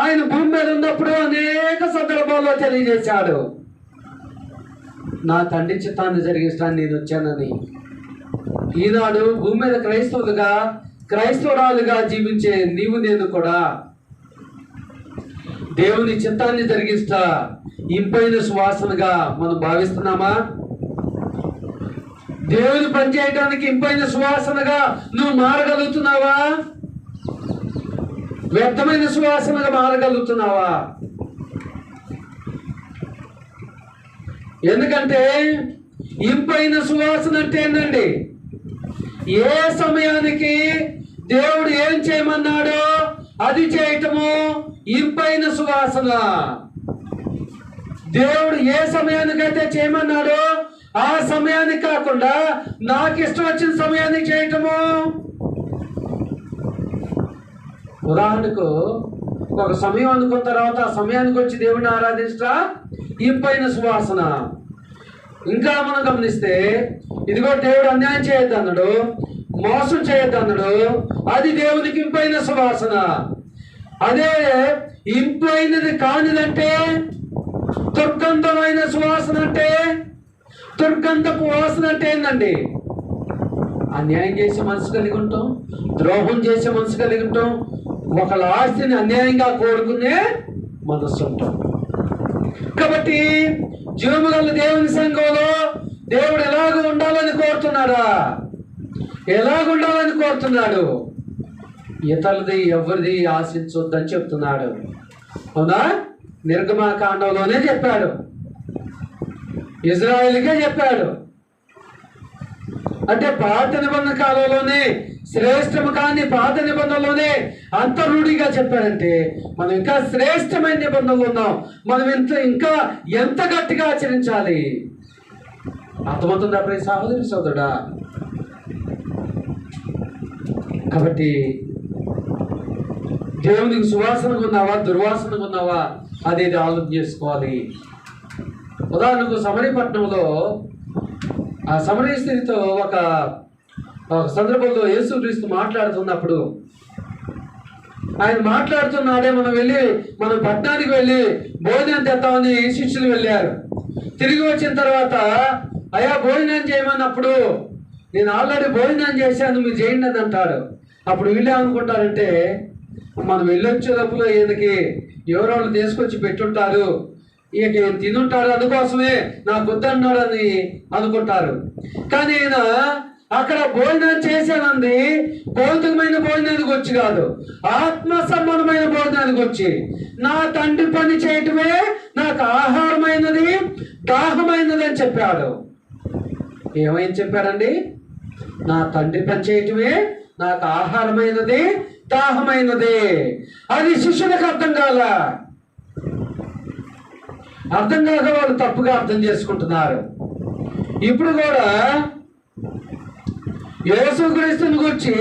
ఆయన భూమి మీద ఉన్నప్పుడు అనేక సందర్భాల్లో తెలియజేశాడు, నా తండ్రి చిత్తాన్ని జరిగిస్తాను నేను వచ్చానని. ఈనాడు భూమి మీద క్రైస్తవురాలుగా జీవించే నీవు నేను కూడా దేవుని చిత్తాన్ని జరిగిస్తా ఇంపైన సువాసనగా మనం భావిస్తున్నామా? దేవుని పని చేయడానికి ఇంపైన సువాసనగా నువ్వు మారగలుగుతున్నావా? వ్యర్థమైన సువాసనగా మారగలుగుతున్నావా? ఎందుకంటే ఇంపైన సువాసన అంటే ఏంటండి? ఏ సమయానికి దేవుడు ఏం చేయమన్నాడో అది చేయటము ఇంపైన సువాసన. దేవుడు ఏ సమయానికైతే చేయమన్నాడో ఆ సమయానికి కాకుండా నాకు ఇష్టం వచ్చిన సమయానికి చేయటము. ఉదాహరణకు ఒక సమయం అనుకున్న తర్వాత ఆ సమయానికి వచ్చి దేవుడిని ఆరాధించట ఇంపైన సువాసన. ఇంకా మనం గమనిస్తే ఇదిగో దేవుడు అన్యాయం చేయొద్దు అన్నాడు, మోసం చేయొద్దు అన్నాడు, అది దేవునికి ఇంపైన సువాసన. అదే ఇంపైనది కానిదంటే దుర్గంధమైన సువాసన. అంటే దుర్గంధపు వాసన అంటే ఏందండి? అన్యాయం చేసే మనసు కలిగి ఉంటాం, ద్రోహం చేసే మనసు కలిగి ఉంటాం, ఒకళ్ళ ఆస్తిని అన్యాయంగా కోరుకునే మనస్సు ఉంటాం. కాబట్టి జీవముగల దేవుని సంఘంలో దేవుడు ఎలాగ ఉండాలని కోరుతున్నాడా? ఎలాగ ఉండాలని కోరుతున్నాడు? ఇతరులది ఎవరిది ఆశించొద్దని చెప్తున్నాడు. అవునా? నిర్గమాకాండంలోనే చెప్పాడు, ఇజ్రాయేలుకే చెప్పాడు. అంటే పాత నిబంధన కాలంలోనే శ్రేష్టము కానీ పాత నిబంధనలోనే అంత రూఢిగా చెప్పాడంటే మనం ఇంకా శ్రేష్టమైన నిబంధనలు ఉన్నాం. మనం ఇంకా ఎంత గట్టిగా ఆచరించాలి. అర్థమవుతుందా ప్రియ సహోదరి సోదరుడా? కాబట్టి దేవునికి సువాసనగా ఉన్నావా, దుర్వాసనగా ఉన్నావా అనేది ఆలోచన చేసుకోవాలి. ఉదాహరణకు సమరీపట్నంలో ఆ సమరీ స్త్రీతో ఒక సందర్భంలో యేసుక్రీస్తు మాట్లాడుతున్నప్పుడు ఆయన మాట్లాడుతున్నాడే మనం పట్టణానికి వెళ్ళి భోజనం తెద్దామని శిష్యులు వెళ్ళారు. తిరిగి వచ్చిన తర్వాత అయ్యా భోజనం చేయమన్నప్పుడు నేను ఆల్రెడీ భోజనం చేశాను, మీరు చేయండి అని అంటాడు. అప్పుడు వీళ్ళు ఏమనుకుంటారంటే మనం వెళ్ళొచ్చేటప్పుడు ఈయనకి ఎవరో తీసుకొచ్చి పెట్టుంటారు, ఈయనకి తినుంటాడు, అందుకోసమే నాకు వద్దన్నాడు అని అనుకుంటారు. కానీ ఈయన అక్కడ భోజనం చేశానంది భౌతికమైన భోజనానికి వచ్చి కాదు, ఆత్మ సంబంధమైన భోజనానికి వచ్చి నా తండ్రి పని చేయటమే నాకు ఆహారమైనది, దాహమైనది అని చెప్పాడు. ఏమైంది చెప్పాడండి? నా తండ్రి పని చేయటమే నాకు ఆహారమైనది, దాహమైనది. అది శిష్యులకు అర్థం కాల. అర్థం కాక వాళ్ళు తప్పుగా అర్థం చేసుకుంటున్నారు. ఇప్పుడు కూడా యేసుక్రీస్తుని గురించి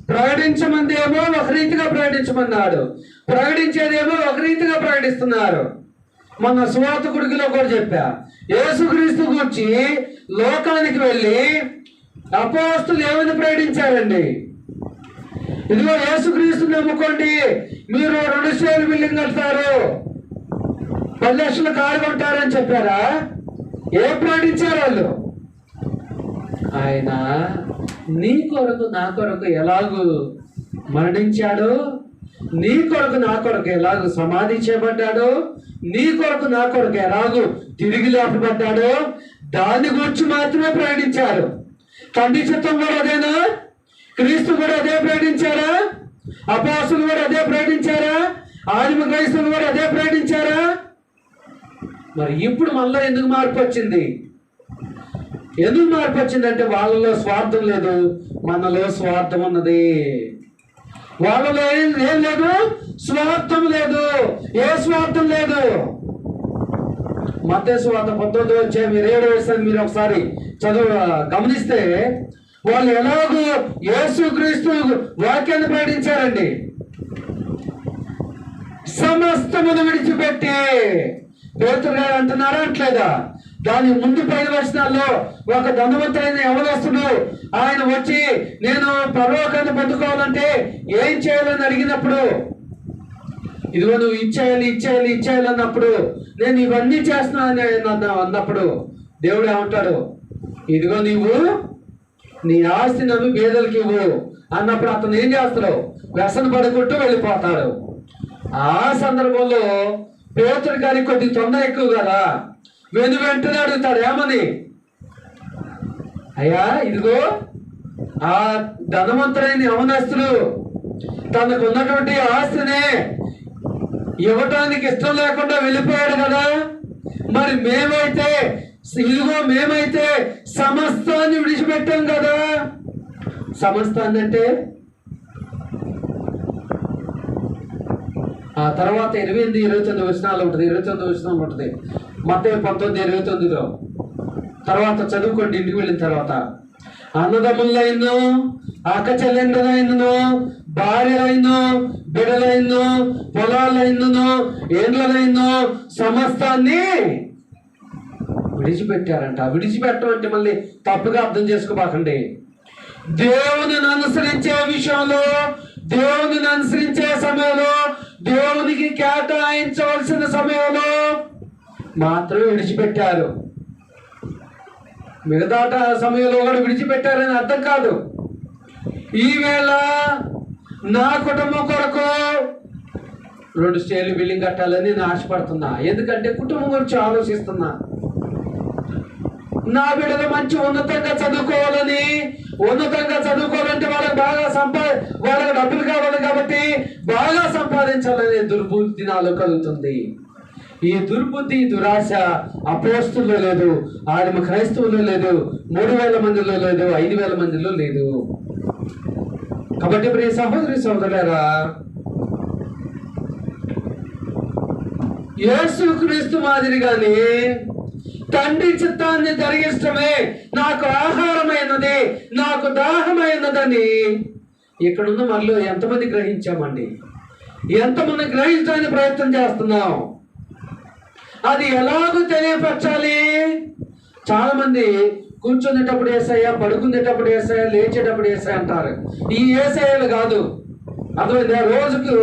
ప్రకటించమందేమో ఒక రీతిగా ప్రకటించమన్నాడు, ప్రకటించేదేమో ఒక రీతిగా ప్రకటిస్తున్నారు. మన సువార్త గుడికిలో కూడా చెప్పా, యేసుక్రీస్తు గురించి లోకానికి వెళ్ళి అపోస్తులు ఏమని ప్రకటించారండి? ఇదిగో యేసుక్రీస్తుని నమ్ముకోండి, మీరు 2 స్టేర్ల బిల్డింగ్ కడతారు, 10 లక్షల కారు కొంటారని చెప్పారా? ఏం ప్రకటించారు వాళ్ళు? ఆయన నీ కొరకు నా కొరకు ఎలాగూ మరణించాడు, నీ కొరకు నా కొరకు ఎలాగూ సమాధి చేయబడ్డాడు, నీ కొరకు నా కొరకు ఎలాగూ తిరిగి లేపబడ్డాడు, దాని గురించి మాత్రమే ప్రకటించారు. తండ్రి చిత్తం కూడా అదేనా? క్రీస్తు కూడా అదే ప్రకటించారా? అపోస్తులు కూడా అదే ప్రకటించారా? ఆదిమ క్రైస్తవులు కూడా అదే ప్రకటించారా? మరి ఇప్పుడు మనలో ఎందుకు మార్పు వచ్చింది? ఎందుకు మార్పు వచ్చిందంటే వాళ్ళలో స్వార్థం లేదు, మనలో స్వార్థం ఉన్నది. వాళ్ళలో ఏం లేదు, స్వార్థం లేదు. ఏ స్వార్థం లేదు. మత్తయి సువార్త 19వ అధ్యాయం 27వ వచనం మీరు ఒకసారి గమనిస్తే వాళ్ళు ఎలాగో యేసుక్రీస్తు వాక్యాన్ని ప్రకటించారండి. సమస్తమును విడిచిపెట్టి, పేతురు గారు అంటున్నారా అంటలేదా? దాని ముందు 10 వచనాల్లో ఒక ధనవంతుడైన యవనస్తుడు ఆయన వచ్చి నేను పరలోకాన్ని పొందుకోవాలంటే ఏం చేయాలని అడిగినప్పుడు, ఇదిగో నువ్వు ఇచ్చేయాలి అన్నప్పుడు, నేను ఇవన్నీ చేస్తున్నాను అన్నప్పుడు దేవుడు ఏమంటాడు? ఇదిగో నీవు నీ ఆస్తి నమ్మి పేదలకి ఇవ్వు అన్నప్పుడు అతను ఏం చేస్తాడు? వ్యసన పడుకుంటూ వెళ్ళిపోతాడు. ఆ సందర్భంలో పేతురు గారికి కొద్ది తొందర ఎక్కువ కదా, వెంటనే అడుగుతాడు ఏమని? అయ్యా ఇదిగో ఆ ధనవంతులైన యవనస్తులు తనకు ఉన్నటువంటి ఆస్తిని ఇవ్వటానికి ఇష్టం లేకుండా వెళ్ళిపోయాడు కదా. మరి మేమైతే సమస్తాన్ని విడిచిపెట్టాం కదా. సమస్తాన్ని అంటే ఆ తర్వాత 28-29 వచనాలు ఉంటుంది, 29 వచనాలు ఉంటుంది మత్తయి 19:29లో. తర్వాత చదువుకోండి ఇంటికి వెళ్ళిన తర్వాత. అన్నదమ్ములైను, అక్క చెల్లెండ్రులైను, భార్యలైను, బిడ్డలైను, పొలాలైను, ఏండ్లైను సమస్తాన్ని విడిచిపెట్టారంట. విడిచిపెట్టడం అంటే మళ్ళీ తప్పుగా అర్థం చేసుకోబాకండి. దేవుని అనుసరించే విషయంలో, దేవుని అనుసరించే సమయంలో, దేవునికి కేటాయించవలసిన సమయంలో మాత్రమే విడిచిపెట్టారు. మిగతా సమయంలో కూడా విడిచిపెట్టారని అర్థం కాదు. ఈవేళ నా కుటుంబం కొరకు 2 స్టేర్లు బిల్డింగ్ కట్టాలని నేను ఆశపడుతున్నా. ఎందుకంటే కుటుంబం గురించి ఆలోచిస్తున్నా. నా బిడ్డలు మంచి ఉన్నతంగా చదువుకోవాలంటే వాళ్ళకి డబ్బులు కావాలి కాబట్టి బాగా సంపాదించాలనే దుర్బుద్ధి నాలో కలుగుతుంది. ఈ దుర్బుద్ధి, దురాశ అపోస్తుల్లో లేదు, ఆదిమ క్రైస్తవుల్లో లేదు, 3000 మందిలో లేదు, 5000 మందిలో లేదు. కాబట్టి ప్రియ సహోదరి సహోదరులారా, యేసుక్రీస్తు మాదిరిగానే తండ్రి చిత్తాన్ని జరిగిష్టమే నాకు ఆహారమైనది, నాకు దాహమైనదని ఇక్కడున్న మనలో ఎంతమంది గ్రహించామండి? ఎంతమంది గ్రహించడానికి ప్రయత్నం చేస్తున్నాం? అది ఎలాగో తెలియపరచాలి. చాలా మంది కూర్చునేటప్పుడు ఏసయ్య, పడుకునేటప్పుడు ఏసయ్య, లేచేటప్పుడు ఏసయ్య అంటారు. ఈ ఏసయ్యలు కాదు. అర్థమైందా? రోజుకు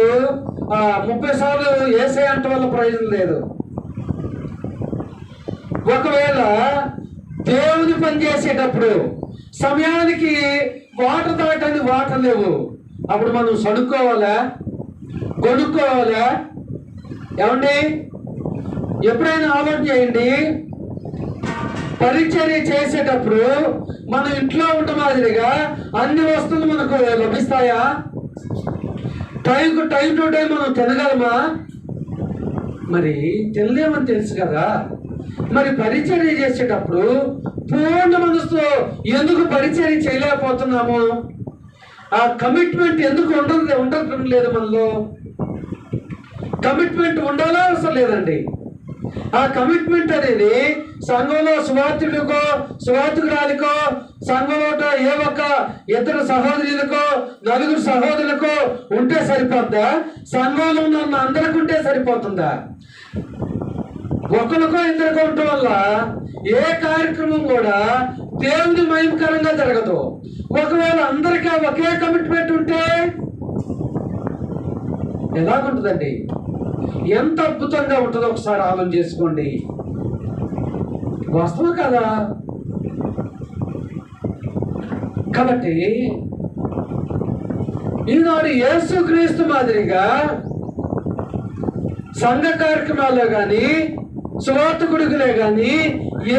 30 సార్లు ఏసయ్య అంటే వల్ల ప్రయోజనం లేదు. ఒకవేళ దేవుని పని చేసేటప్పుడు సమయానికి వాటర్ తాగటానికి వాటర్ లేవు, అప్పుడు మనం సడుక్కోవాలా, కొనుక్కోవాలా? ఏమండి, ఎప్పుడైనా ఆలోచన చేయండి. పరిచర్య చేసేటప్పుడు మనం ఇంట్లో ఉన్న మాదిరిగా అన్ని వస్తువులు మనకు లభిస్తాయా? టైం టు టైం మనం తినగలమా? మరి తినలేమని తెలుసు కదా. మరి పరిచర్య చేసేటప్పుడు పూర్ణ మనసుతో ఎందుకు పరిచర్య చేయలేకపోతున్నాము? ఆ కమిట్మెంట్ ఎందుకు ఉండటం లేదు మనలో? కమిట్మెంట్ ఉండాలా అవసరం లేదండి. ఆ కమిట్మెంట్ అనేది సంఘంలో సువార్తికురాలికో, సంఘంలో ఏ ఒక్క ఇద్దరు సహోదరులకో, 4 సహోదరులకో ఉంటే సరిపోద్దా? సంఘంలో ఉన్న అందరికి ఉంటే సరిపోతుందా? ఒకరికో ఇద్దరికో ఉండటం వల్ల ఏ కార్యక్రమం కూడా దేవుని మహిమకరంగా జరగదు. ఒకవేళ అందరికీ ఒకే కమిట్మెంట్ ఉంటే ఎలాగుంటుందండి? ఎంత అద్భుతంగా ఉంటుందో ఒకసారి ఆలోచన చేసుకోండి. వాస్తవం కదా. కాబట్టి ఈనాడు యేసుక్రీస్తు మాదిరిగా సంఘ కార్యక్రమాల్లో కానీ, సువార్తికుడికిలే కానీ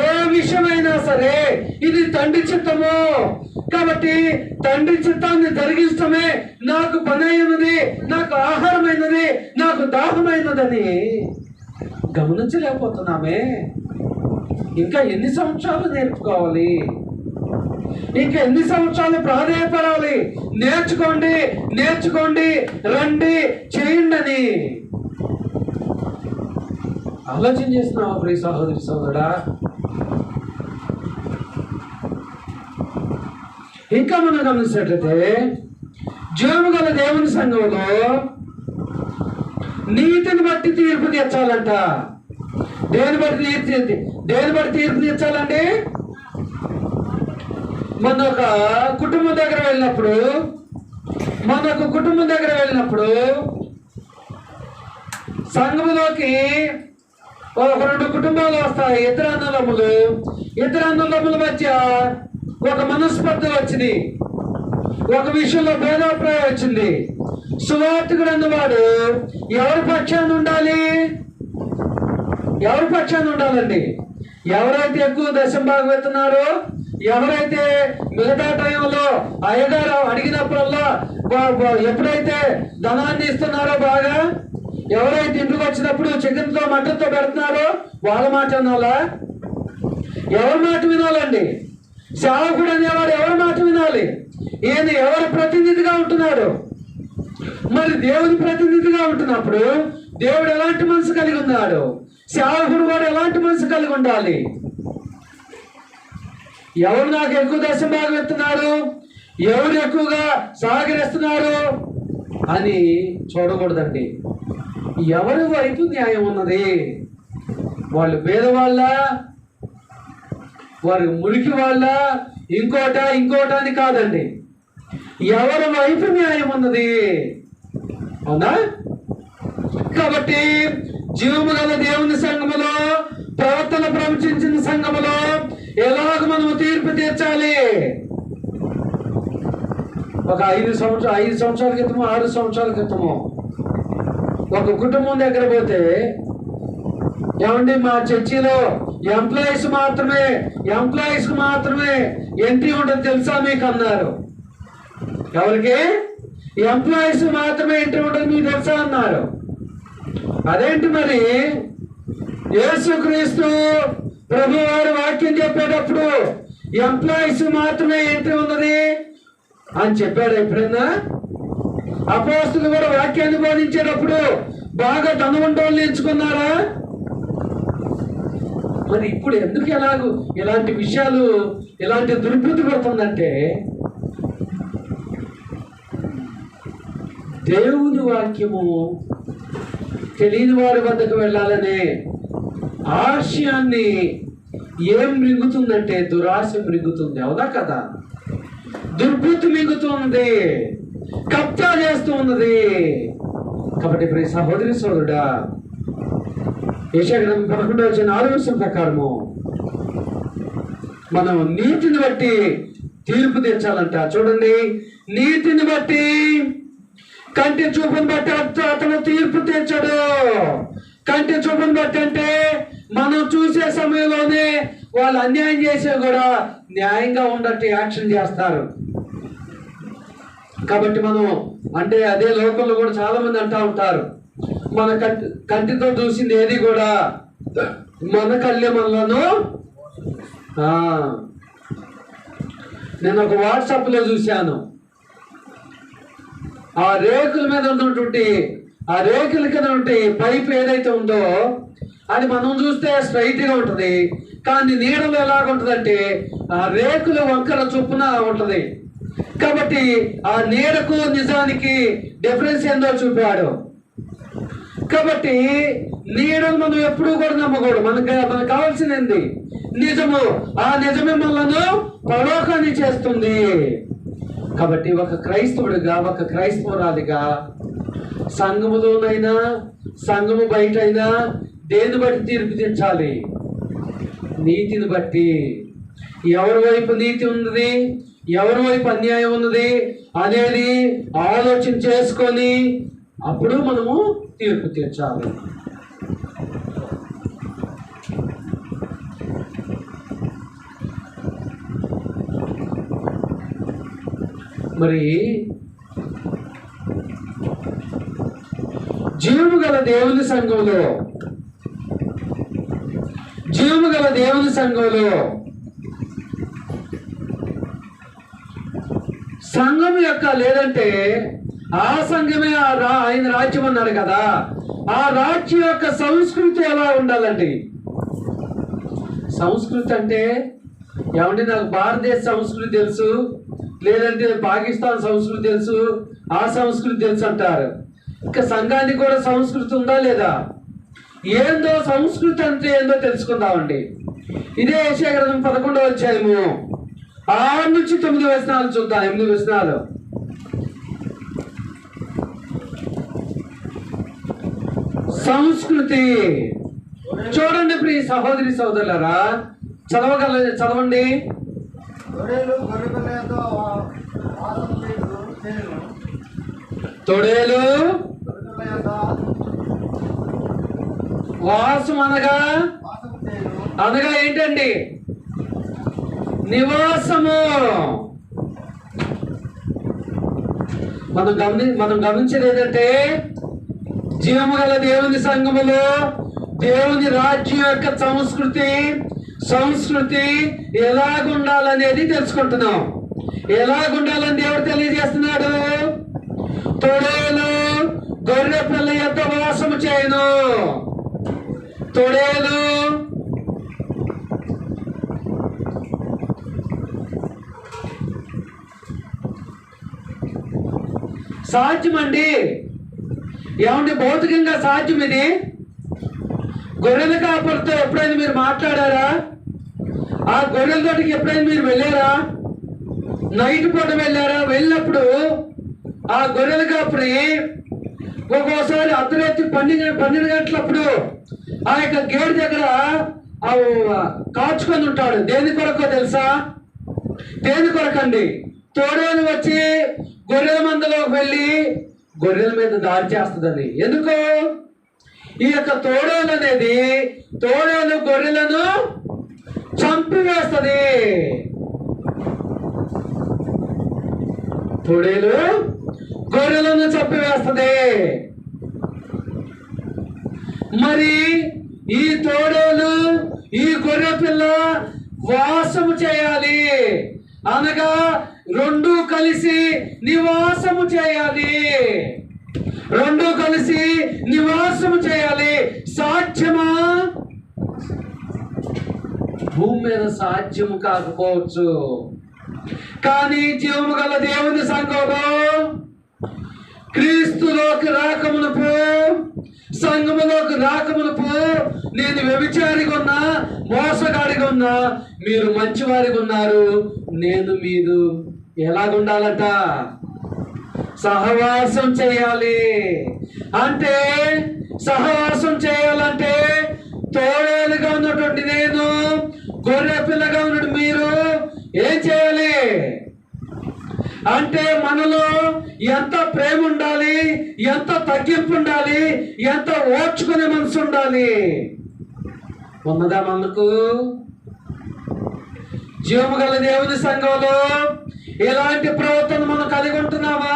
ఏ విషయమైనా సరే ఇది తండ్రి చిత్తము. కాబట్టి తండ్రి చిత్తాన్ని జరిగిస్తమే నాకు పని అయినది, నాకు ఆహారమైనది, నాకు దాహమైనదని గమనించలేకపోతున్నామే. ఇంకా ఎన్ని సంవత్సరాలు నేర్చుకోవాలి? ఇంకా ఎన్ని సంవత్సరాలు ప్రాధాన్యపడాలి? నేర్చుకోండి, రండి, చేయండి అని ఆలోచన చేస్తున్నావా ప్రియ సహోదరి సహోదరుడా? ఇంకా మనం గమనించినట్లయితే జీవము గల దేవుని సంఘంలో నీతిని బట్టి తీర్పు తీర్చాలంట. దేని బట్టి తీర్పు తీర్చాలండి? మన ఒక కుటుంబం దగ్గర వెళ్ళినప్పుడు సంఘములోకి ఒక 2 కుటుంబాలు వస్తాయి. ఇద్దరు అన్నదమ్ముల మధ్య ఒక మనస్పర్ధలు వచ్చింది, ఒక విషయంలో భేదాభిప్రాయం వచ్చింది. సువార్తికుడు అన్నవాడు ఎవరి పక్షాన్ని ఉండాలండి? ఎవరైతే ఎక్కువ దశంభాగం ఎత్తున్నారో, ఎవరైతే మిగతా టైంలో అయ్యగారు అడిగినప్పుడల్లా ఎప్పుడైతే ధనాన్ని ఇస్తున్నారో బాగా, ఎవరైతే ఇంటికి వచ్చినప్పుడు చికెన్తో మటన్తో పెడుతున్నారో వాళ్ళ మాట వినాలా? ఎవరి మాట వినాలండి? సేవకుడు అనేవాడు ఎవరి మాట వినాలి? ఈయన ఎవరి ప్రతినిధిగా ఉంటున్నాడు? మరి దేవుని ప్రతినిధిగా ఉంటున్నప్పుడు దేవుడు ఎలాంటి మనసు కలిగి ఉన్నాడు? సేవకుడు కూడా ఎలాంటి మనసు కలిగి ఉండాలి? ఎవరు నాకు ఎక్కువ దశభాగం ఇస్తున్నారు, ఎవరు ఎక్కువగా సహకరిస్తున్నారు అని చూడకూడదండి. ఎవరి వైపు న్యాయం ఉన్నది? వాళ్ళు పేదవాళ్ళ, వారి మురికి వాళ్ళ, ఇంకోట అని కాదండి. ఎవరి వైపు న్యాయం ఉన్నది? అవునా? కాబట్టి జీవము గల దేవుని సంఘములో, ప్రవర్తన ప్రవచించిన సంఘములో ఎలాగ మనము తీర్పు తీర్చాలి? ఒక 5 సంవత్సరాల క్రితమో 6 సంవత్సరాల క్రితమో ఒక కుటుంబం దగ్గర పోతే, ఏమండి మా చర్చిలో ఎంప్లాయీస్ మాత్రమే ఎంట్రీ ఉంటుంది తెలుసా మీకు అన్నారు. ఎవరికి? ఎంప్లాయీస్ మాత్రమే ఎంట్రీ ఉంటుంది మీకు తెలుసా అన్నారు. అదేంటి మరి? యేసుక్రీస్తు ప్రభువారు వాక్యం చెప్పేటప్పుడు ఎంప్లాయీస్ మాత్రమే ఎంట్రీ ఉన్నది అని చెప్పాడు ఎప్పుడైనా? అపోస్తులు కూడా వాక్యాన్ని బోధించేటప్పుడు బాగా ధనవంతులను ఎంచుకున్నారా? మరి ఇప్పుడు ఎందుకు ఇలాంటి విషయాలు, ఇలాంటి దుర్బుద్ధి పడుతుందంటే, దేవుని వాక్యము తెలియని వారి వద్దకు వెళ్ళాలనే ఆశయాన్ని ఏం మింగుతుందంటే దురాశ మింగుతుంది. అవునా కదా? దుర్బుద్ధి మింగుతున్నది, కబ్జా చేస్తూ ఉన్నది. కాబట్టి ప్రియ సహోదరి సోదరుడా, యెషయా గ్రంథం 11:4 ప్రకారము మనం నీతిని బట్టి తీర్పు తీర్చాలంట. చూడండి, నీతిని బట్టి, కంటి చూపుని బట్టి అతను తీర్పు తీర్చడు. కంటి చూపుని బట్టి అంటే మనం చూసే సమయంలోనే వాళ్ళు అన్యాయం చేసే కూడా న్యాయంగా ఉన్నట్టు యాక్షన్ చేస్తారు. కాబట్టి మనం అంటే అదే లోకంలో కూడా చాలా మంది అంటూ ఉంటారు, మన కంటితో చూసింది ఏది కూడా మన కళ్ళే మనలను. నేను ఒక వాట్సాప్లో చూశాను, ఆ రేకుల మీద ఉన్నటువంటి, ఆ రేకుల కింద ఉంటే పైప్ ఏదైతే ఉందో అది మనం చూస్తే స్ట్రైట్గా ఉంటుంది, కానీ నీడలో ఎలాగుంటుందంటే ఆ రేకుల వంకర చొప్పున ఉంటుంది. కాబట్టి ఆ నీడకు నిజానికి డిఫరెన్స్ ఏందో చూపాడు. కాబట్టి నీడను మనం ఎప్పుడూ కూడా నమ్మకూడదు. మనకు కావాల్సింది నిజము. ఆ నిజమే మనలను పరలోకాన్ని చేస్తుంది. కాబట్టి ఒక క్రైస్తవుడిగా, ఒక క్రైస్తవురాలిగా సంఘములోనైనా సంఘము బయట అయినా దేని బట్టి తీర్పు తీర్చాలి? నీతిని బట్టి. ఎవరి వైపు నీతి ఉన్నది, ఎవరి వైపు అన్యాయం ఉన్నది అనేది ఆలోచన చేసుకొని అప్పుడు మనము తీర్పు తీర్చాలి. మరి జీవము గల దేవుని సంఘంలో సంఘం యొక్క లేదంటే ఆ సంఘమే ఆయన రాజ్యం అన్నాడు కదా, ఆ రాజ్యం యొక్క సంస్కృతి ఎలా ఉండాలండి? సంస్కృతి అంటే ఏమంటే నాకు భారతదేశ సంస్కృతి తెలుసు, లేదంటే పాకిస్తాన్ సంస్కృతి తెలుసు, ఆ సంస్కృతి తెలుసు అంటారు. ఇంకా సంఘానికి కూడా సంస్కృతి ఉందా లేదా? ఏందో సంస్కృతి అంటే ఏందో తెలుసుకుందామండి. ఇదే యెషయా గ్రంథం 11:6-9 చూద్దాం. 8 వచనాలు. సంస్కృతి చూడండి ప్రియ సహోదరి సోదరులారా, చదవండి. తొడేలు వాసం అనగా ఏంటండి? నివాసము. మనం గమనించేది ఏంటంటే, జీవము గల దేవుని సంఘములో దేవుని రాజ్యం యొక్క సంస్కృతి ఎలాగుండాలనేది తెలుసుకుంటున్నాం. ఎలాగుండాలని దేవుడు తెలియజేస్తున్నాడు. తొడేలు గొర్రె పిల్ల యొక్క వాసము చేయను. తొడేలు సాధ్యమండి. ఏమంటే భౌతికంగా సాధ్యం ఇది. గొర్రెల కాపరితో ఎప్పుడైనా మీరు మాట్లాడారా? ఆ గొర్రెల తోటికి ఎప్పుడైనా మీరు వెళ్ళారా? నైట్ పూట వెళ్ళారా? వెళ్ళినప్పుడు ఆ గొర్రెల కాపరి ఒక్కోసారి అర్ధరాత్రి 12 గంటలప్పుడు ఆ యొక్క గేట్ దగ్గర కాచుకొని ఉంటాడు. దేని కొరకో తెలుసా? దేని కొరకండి? తోడేలు వచ్చి గొర్రెల మందలోకి వెళ్ళి గొర్రెల మీద దాడి చేస్తుందని. ఎందుకు? ఈ యొక్క తోడేలు అనేది గొర్రెలను చంపివేస్తుంది. తోడేలు గొర్రెలను చంపివేస్తుంది. మరి ఈ తోడేలు ఈ గొర్రె పిల్ల వాసము చేయాలి అనగా రెండు కలిసి నివాసము చేయాలి. సాధ్యమా? భూమి మీద సాధ్యము కాకపోవచ్చు. కానీ జీవము గల దేవుని సంఘంలో క్రీస్తులోకి సంఘములోకి రాకమునుపు నేను వ్యభిచారిగా ఉన్నా, మోసగాడిగా ఉన్నా, మీరు మంచివారిగా ఉన్నారు. మీరు ఎలాగుండాలట? సహవాసం చేయాలి. అంటే సహవాసం చేయాలంటే తోడేలుగా ఉన్నటువంటి నేను, గొర్రె పిల్లగా ఉన్నట్టు మీరు ఏం చేయాలి అంటే, మనలో ఎంత ప్రేమ ఉండాలి, ఎంత తగ్గింపు ఉండాలి, ఎంత ఓర్చుకునే మనసు ఉండాలి. ఉన్నదా మనకు? జీవము గల దేవుని సంఘంలో ఎలాంటి ప్రవర్తన మనం కలిగి ఉంటున్నామా?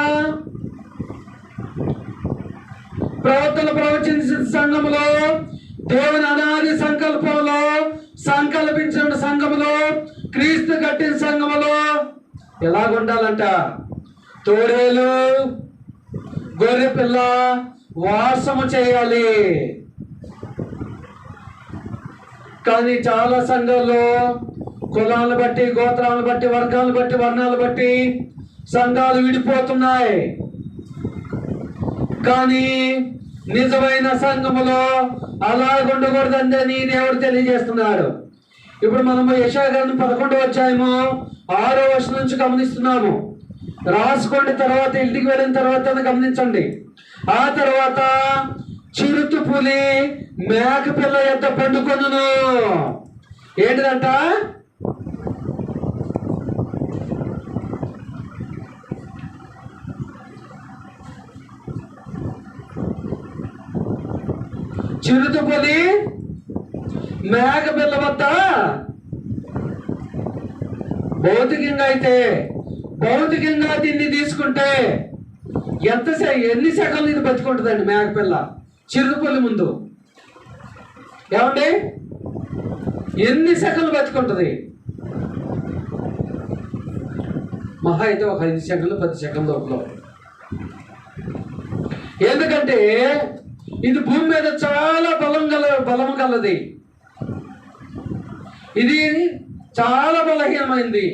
ప్రవచించిన సంఘములో, దేవుని అనాది సంకల్పంలో సంకల్పించిన సంఘములో, క్రీస్తు కట్టిన సంఘములో ఎలాగుండాలంట? తోడేలు గొర్రె పిల్ల వాసము చేయాలి. కానీ చాలా సంఘాల్లో కులాలను బట్టి, గోత్రాలను బట్టి, వర్గాలను బట్టి, వర్ణాలను బట్టి సంఘాలు విడిపోతున్నాయి. కానీ నిజమైన సంఘములో అలాగుండకూడదని దేవుడు తెలియజేస్తున్నాడు. ఇప్పుడు మనము యెషయా గ్రంథం 11వ అధ్యాయము 6వ వచనం నుంచి గమనిస్తున్నాము. రాసుకోండి, తర్వాత ఇంటికి వెళ్ళిన తర్వాత గమనించండి. ఆ తర్వాత చిరుత పులి మేక పిల్ల యొక్క పండుకొనును. ఏంటిదంట? చిరుత పులి మేక పిల్ల వద్ద భౌతికంగా దీన్ని తీసుకుంటే ఎన్ని సెకన్లు ఇది బతుకుంటుందండి? మేకపిల్ల చిరుతపులి ముందు ఏమండి ఎన్ని సెకన్లు బతుకుంటుంది? మహా అయితే ఒక 5 సెకన్లు 10 సెకన్ల లోపల. ఎందుకంటే ఇది భూమి మీద చాలా బలం కలది. ఇది చాలా బలహీనమైంది.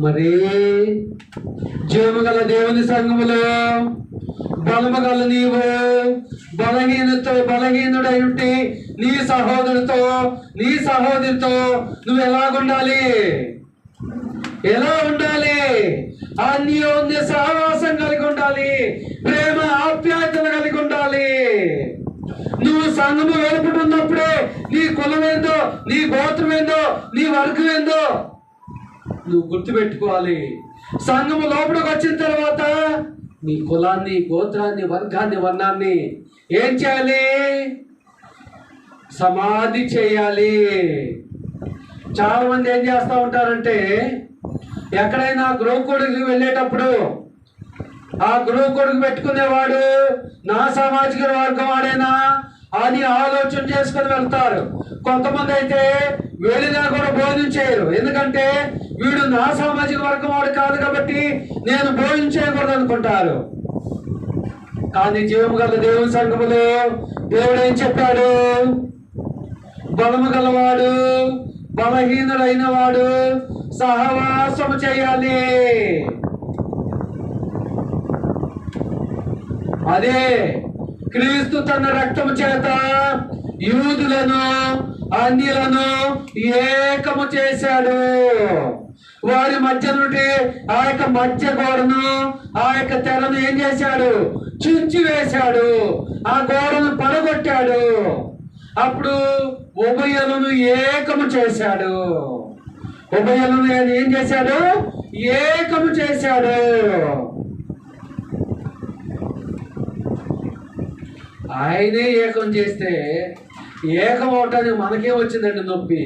మరి జీవము గల దేవుని సంఘములో బలము గల నీవు బలహీనుడై ఉంటే నీ సహోదరితో నువ్వు ఎలాగుండాలి? అన్యోన్య సహవాసం కలిగి ఉండాలి. ప్రేమ ఆప్యాయతలు కలిగి ఉండాలి. నువ్వు సంఘము వెలుపుతున్నప్పుడే నీ కులం ఏందో, నీ గోత్రం ఏందో, నీ వర్గం ఏందో నువ్వు గుర్తుపెట్టుకోవాలి. సంఘము లోపలికి వచ్చిన తర్వాత నీ కులాన్ని, గోత్రాన్ని, వర్గాన్ని, వర్ణాన్ని ఏం చేయాలి? సమాధి చేయాలి. చాలా మంది ఏం చేస్తూ ఉంటారంటే, ఎక్కడైనా గృహకూడికి వెళ్ళేటప్పుడు ఆ గృహకూడికి పెట్టుకునేవాడు నా సామాజిక వర్గం వాడేనా అని ఆలోచన చేసుకుని వెళ్తారు. కొంతమంది అయితే వెళ్ళినా కూడా భోజనం చేయరు. ఎందుకంటే వీడు నా సామాజిక వర్గం వాడు కాదు కాబట్టి నేను భోజనం చేయకూడదు అనుకుంటారు. కానీ జీవము గల దేవుని సంఘములో దేవుడు ఏం చెప్పాడు? బలము గలవాడు బలహీనుడైన వాడు సహవాసము చేయాలి. అదే క్రీస్తు తన రక్తము చేత యూదులను అన్యులను ఏకము చేశాడు. వారి మధ్య నుండి ఆ యొక్క మధ్య గోడను, ఆ యొక్క తెరను ఏం చేశాడు? చించి వేశాడు. ఆ గోడను పడగొట్టాడు. అప్పుడు ఉభయులను ఏకము చేశాడు. ఉభయులను ఏం చేశాడు? ఏకము చేశాడు. ఆయనే ఏకం చేస్తే ఏకం అవటానికి మనకేం వచ్చిందండి నొప్పి?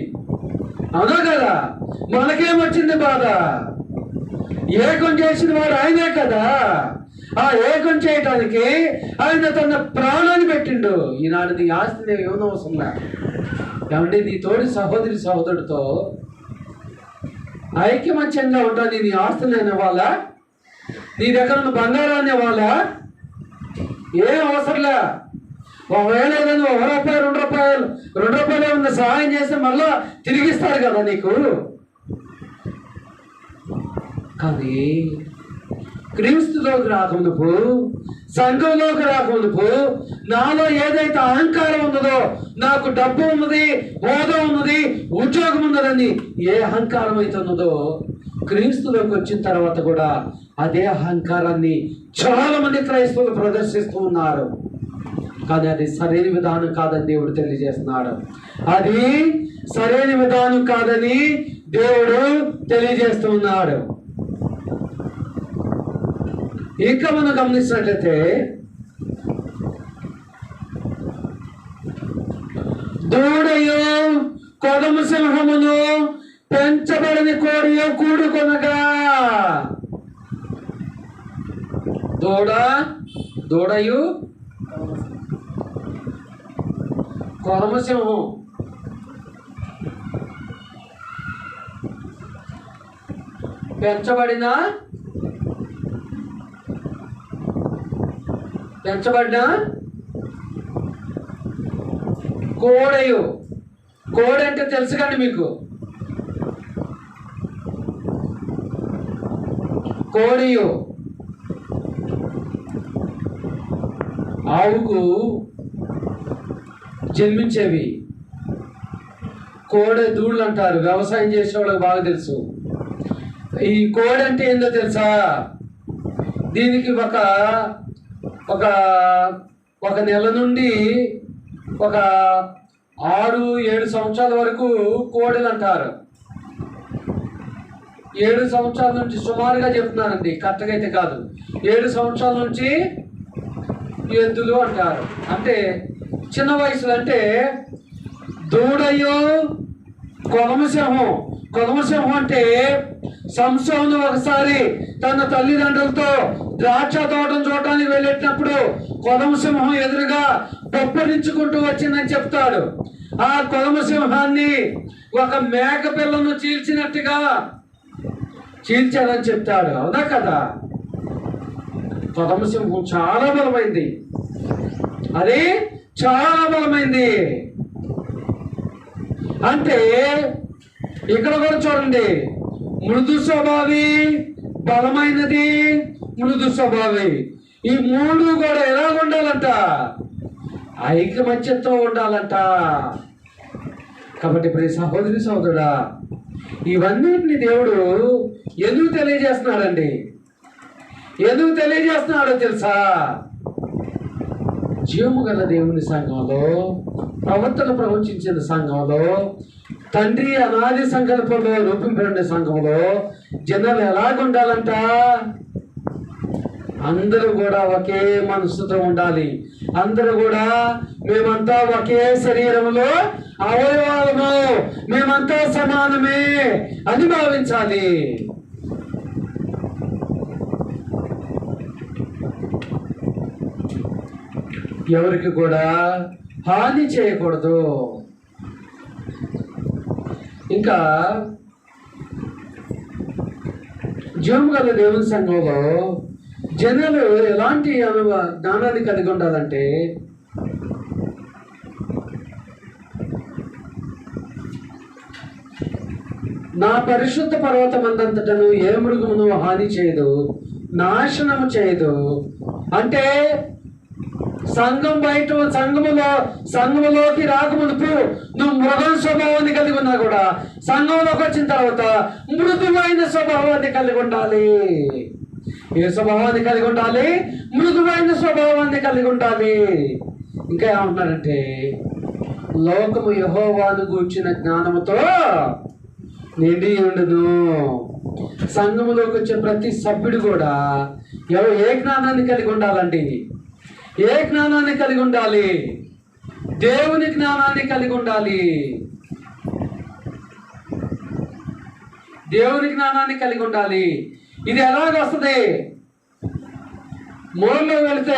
అవునా కదా? మనకేమొచ్చింది బాధ? ఏకం చేసిన వాడు ఆయనే కదా. ఆ ఏకం చేయటానికి ఆయన తన ప్రాణాన్ని పెట్టిండు. ఈనాడు నీ ఆస్తి ఏమో అవసరంలా. ఏమంటే నీ తోడి సహోదరి సహోదరుడితో ఐక్యమత్యంగా ఉంటాను. నీ ఆస్తులు అనేవాళ్ళ, నీ దగ్గర ఉన్న బంగారాన్ని ఇవ్వాలా? ఏం అవసరంలే. ఒకవేళ ఏదైనా ₹1 2 ఉన్న సహాయం చేస్తే మళ్ళా తిరిగిస్తారు కదా నీకు. కానీ క్రీస్తులోకి రాకమునుపు, సంఘంలోకి రాకమునుపు నాలో ఏదైతే అహంకారం ఉన్నదో, నాకు డబ్బు ఉన్నది, హోదా ఉన్నది, ఉద్యోగం ఉన్నదని ఏ అహంకారం అయితే ఉన్నదో, క్రీస్తులోకి వచ్చిన తర్వాత కూడా అదే అహంకారాన్ని చాలా మంది క్రైస్తవులు ప్రదర్శిస్తూ ఉన్నారు. కానీ అది సరైన విధానం కాదని దేవుడు తెలియజేస్తున్నాడు. అది సరైన విధానం కాదని దేవుడు తెలియజేస్తున్నాడు. ఇంకా మనం గమనించినట్లయితే దూడయు కొదమ సింహమును పెంచబడని కోడియో కూడుకొనగా. దూడయు కొదమసింహం పెంచబడిన కోడయు. కోడి అంటే తెలుసు కండి మీకు. కోడియు ఆవుకు జన్మించేవి. కోడె దూళ్ళు అంటారు. వ్యవసాయం చేసే వాళ్ళకి బాగా తెలుసు. ఈ కోడె అంటే ఏందో తెలుసా? దీనికి ఒక నెల నుండి ఒక 6-7 సంవత్సరాల వరకు కోడెలు అంటారు. 7 సంవత్సరాల నుంచి సుమారుగా చెప్తున్నానండి, కరెక్ట్గా అయితే కాదు. 7 సంవత్సరాల నుంచి ఎద్దులు అంటారు. అంటే చిన్న వయసులో. అంటే దూడయు కొదమసింహం అంటే సంసోను ఒకసారి తన తల్లిదండ్రులతో ద్రాక్ష తోటను చూడటానికి వెళ్ళేటప్పుడు కొదమసింహం ఎదురుగా బొప్పరించుకుంటూ వచ్చిందని చెప్తాడు. ఆ కొదమసింహాన్ని ఒక మేక పిల్లను చీల్చాడని చెప్తాడు. అవునా కదా? కొదమసింహం చాలా బలమైంది. అది చాలా బలమైంది. అంటే ఇక్కడ కూడా చూడండి, మృదు స్వభావి, బలమైనది, మృదు స్వభావి. ఈ 3 కూడా ఎలా ఉండాలంట? ఐకమత్యంతో ఉండాలంట. కాబట్టి ప్రియ సహోదరి సహోదరుడా, ఇవన్నిటిని దేవుడు ఎందుకు తెలియజేస్తున్నాడండి? ఎందుకు తెలియజేస్తున్నాడో తెలుసా? జీవము గల దేవుని సంఘంలో, ప్రవర్తన ప్రవచించిన సంఘంలో, తండ్రి అనాది సంకల్పంలో రూపింపబడిన సంఘంలో జనాలు ఎలాగుండాలంట? అందరూ కూడా ఒకే మనసుతో ఉండాలి. అందరూ కూడా మేమంతా ఒకే శరీరంలో అవయవాలము, మేమంతా సమానమే అని భావించాలి. ఎవరికి కూడా హాని చేయకూడదు. ఇంకా జీవం గల దేవుని సంఘంలో జనాలు ఎలాంటి జ్ఞానాన్ని కలిగి ఉండాలంటే, నా పరిశుద్ధ పర్వతమందంతటను ఏ మృగమును హాని చేయదు, నాశనము చేయదు. అంటే సంఘం బయట సంఘములోకి రాకమునుపు నువ్వు మృగం స్వభావాన్ని కలిగి ఉన్నా కూడా సంఘంలోకి వచ్చిన తర్వాత మృదువైన స్వభావాన్ని కలిగి ఉండాలి. ఏ స్వభావాన్ని కలిగి ఉండాలి? మృదువైన స్వభావాన్ని కలిగి ఉండాలి. ఇంకా ఏమంటున్నారంటే, లోకము యెహోవాను గూర్చిన జ్ఞానముతో నిండి ఉండును. సంఘములోకి వచ్చే ప్రతి సభ్యుడు కూడా ఏ జ్ఞానాన్ని కలిగి ఉండాలండి? ఏ జ్ఞానాన్ని కలిగి ఉండాలి? దేవుని జ్ఞానాన్ని కలిగి ఉండాలి. దేవుని జ్ఞానాన్ని కలిగి ఉండాలి. ఇది ఎలాగొస్తుంది? మోర్లో వెళితే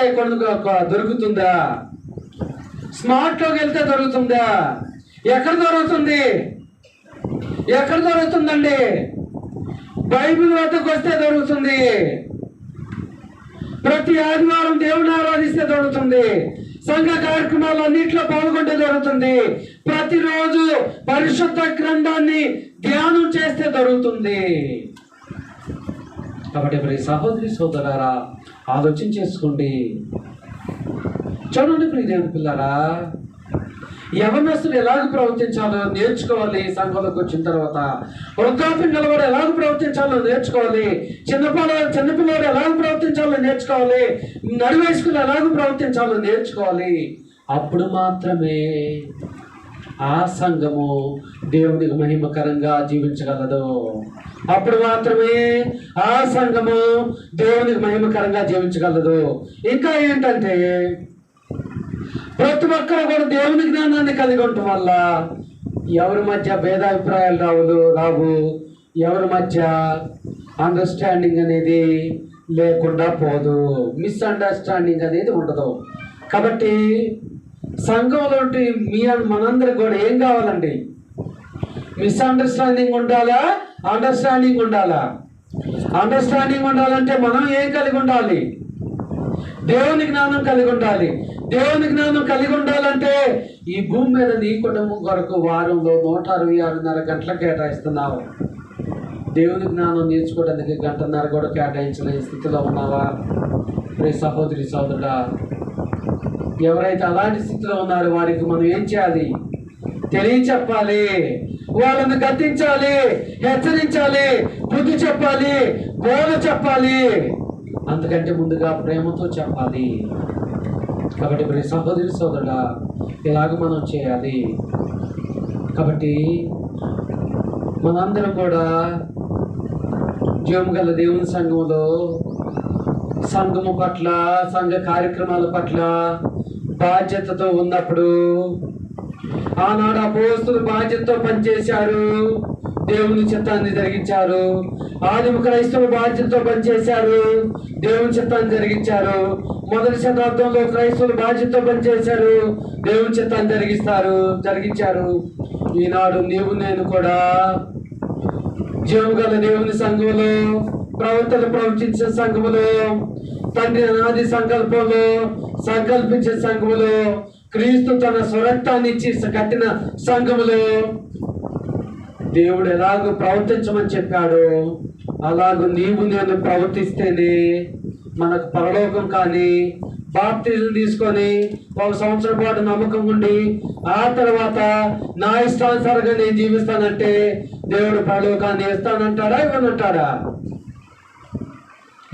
దొరుకుతుందా? స్మార్ట్లోకి వెళ్తే దొరుకుతుందా? ఎక్కడ దొరుకుతుంది? ఎక్కడ దొరుకుతుందండి? బైబిల్ వద్దకు వస్తే దొరుకుతుంది. ప్రతి ఆదివారం దేవుని ఆరాధిస్తే దొరుకుతుంది. సంఘ కార్యక్రమాలు అన్నింటిలో పాల్గొంటే దొరుకుతుంది. ప్రతిరోజు పరిశుద్ధ గ్రంథాన్ని ధ్యానం చేస్తే దొరుకుతుంది. కాబట్టి మరి సహోదరి సోదరులారా, ఆలోచన చేసుకోండి. చూడండి ప్రియ దేవుని పిల్లారా, యవనస్తులు ఎలాగ ప్రవర్తించాలో నేర్చుకోవాలి. సంఘంలోకి వచ్చిన తర్వాత వృద్ధాప్యం గలవాడు ఎలాగ ప్రవర్తించాలో నేర్చుకోవాలి. చిన్నపిల్లవాడు ఎలాగ ప్రవర్తించాలో నేర్చుకోవాలి. నడివేసుకుని ఎలాగ ప్రవర్తించాలో నేర్చుకోవాలి. అప్పుడు మాత్రమే ఆ సంఘము దేవునికి మహిమకరంగా జీవించగలదు. అప్పుడు మాత్రమే ఆ సంఘము దేవునికి మహిమకరంగా జీవించగలదు. ఇంకా ఏంటంటే, ప్రతి ఒక్కరు కూడా దేవుని జ్ఞానాన్ని కలిగి ఉండటం వల్ల ఎవరి మధ్య భేదాభిప్రాయాలు రావు. ఎవరి మధ్య అండర్స్టాండింగ్ అనేది లేకుండా పోదు. మిస్అండర్స్టాండింగ్ అనేది ఉండదు. కాబట్టి సంఘంలో మనందరికి కూడా ఏం కావాలండి? మిస్అండర్స్టాండింగ్ ఉండాలా? అండర్స్టాండింగ్ ఉండాలా? అండర్స్టాండింగ్ ఉండాలంటే మనం ఏం కలిగి ఉండాలి? దేవుని జ్ఞానం కలిగి ఉండాలి. దేవుని జ్ఞానం కలిగి ఉండాలంటే ఈ భూమి మీద నీ కుటుంబం కొరకు వారంలో 166.5 గంటలు కేటాయిస్తున్నావు. దేవుని జ్ఞానం నేర్చుకోవడానికి 1.5 గంటలు కూడా కేటాయించలేని స్థితిలో ఉన్నావా? రే సహోదరి సోదరుడా, ఎవరైతే అలాంటి స్థితిలో ఉన్నారో వారికి మనం ఏం చేయాలి? తెలియచెప్పాలి. వాళ్ళని గద్దించాలి, హెచ్చరించాలి, బుద్ధి చెప్పాలి, బోధ చెప్పాలి. అంతకంటే ముందుగా ప్రేమతో చెప్పాలి. కాబట్టి మరి సహోదరి సోదరుడా, ఇలాగ మనం చేయాలి. కాబట్టి మనందరం కూడా జీవం గల దేవుని సంఘము పట్ల, సంఘ కార్యక్రమాల పట్ల బాధ్యతతో ఉన్నప్పుడు, ఆనాడు అపోస్తలులు బాధ్యతతో పనిచేశారు, దేవుని చిత్తాన్ని జరిగించారు. ఆదిమ క్రైస్తవులు బాధ్యతతో పనిచేశారు, దేవుని చిత్తాన్ని జరిగించారు. మొదటి శతాబ్దంలో క్రైస్తవులు బాధ్యతతో పనిచేశారు, దేవుని చిత్తాన్ని జరిగించారు. ఈనాడు నీవు నేను కూడా జీవం గల దేవుని సంఘములో, ప్రవర్తించే సంఘములో, తండ్రి అనాది సంకల్పంలో సంకల్పించే సంఘములో, క్రీస్తు తన స్వరక్తాన్ని ఇచ్చి కట్టిన సంఘములో దేవుడు ఎలాగో ప్రవర్తించమని చెప్పాడో అలాగూ నీవు నేను ప్రవర్తిస్తేనే మనకు పరలోకం. కానీ బాప్తిజం తీసుకొని 1 సంవత్సరం పాటు నమ్మకం ఉండి ఆ తర్వాత నా ఇష్టానుసారంగా నేను జీవిస్తానంటే దేవుడు పరలోకాన్ని ఇస్తానంటాడా? ఇవ్వనంటాడా?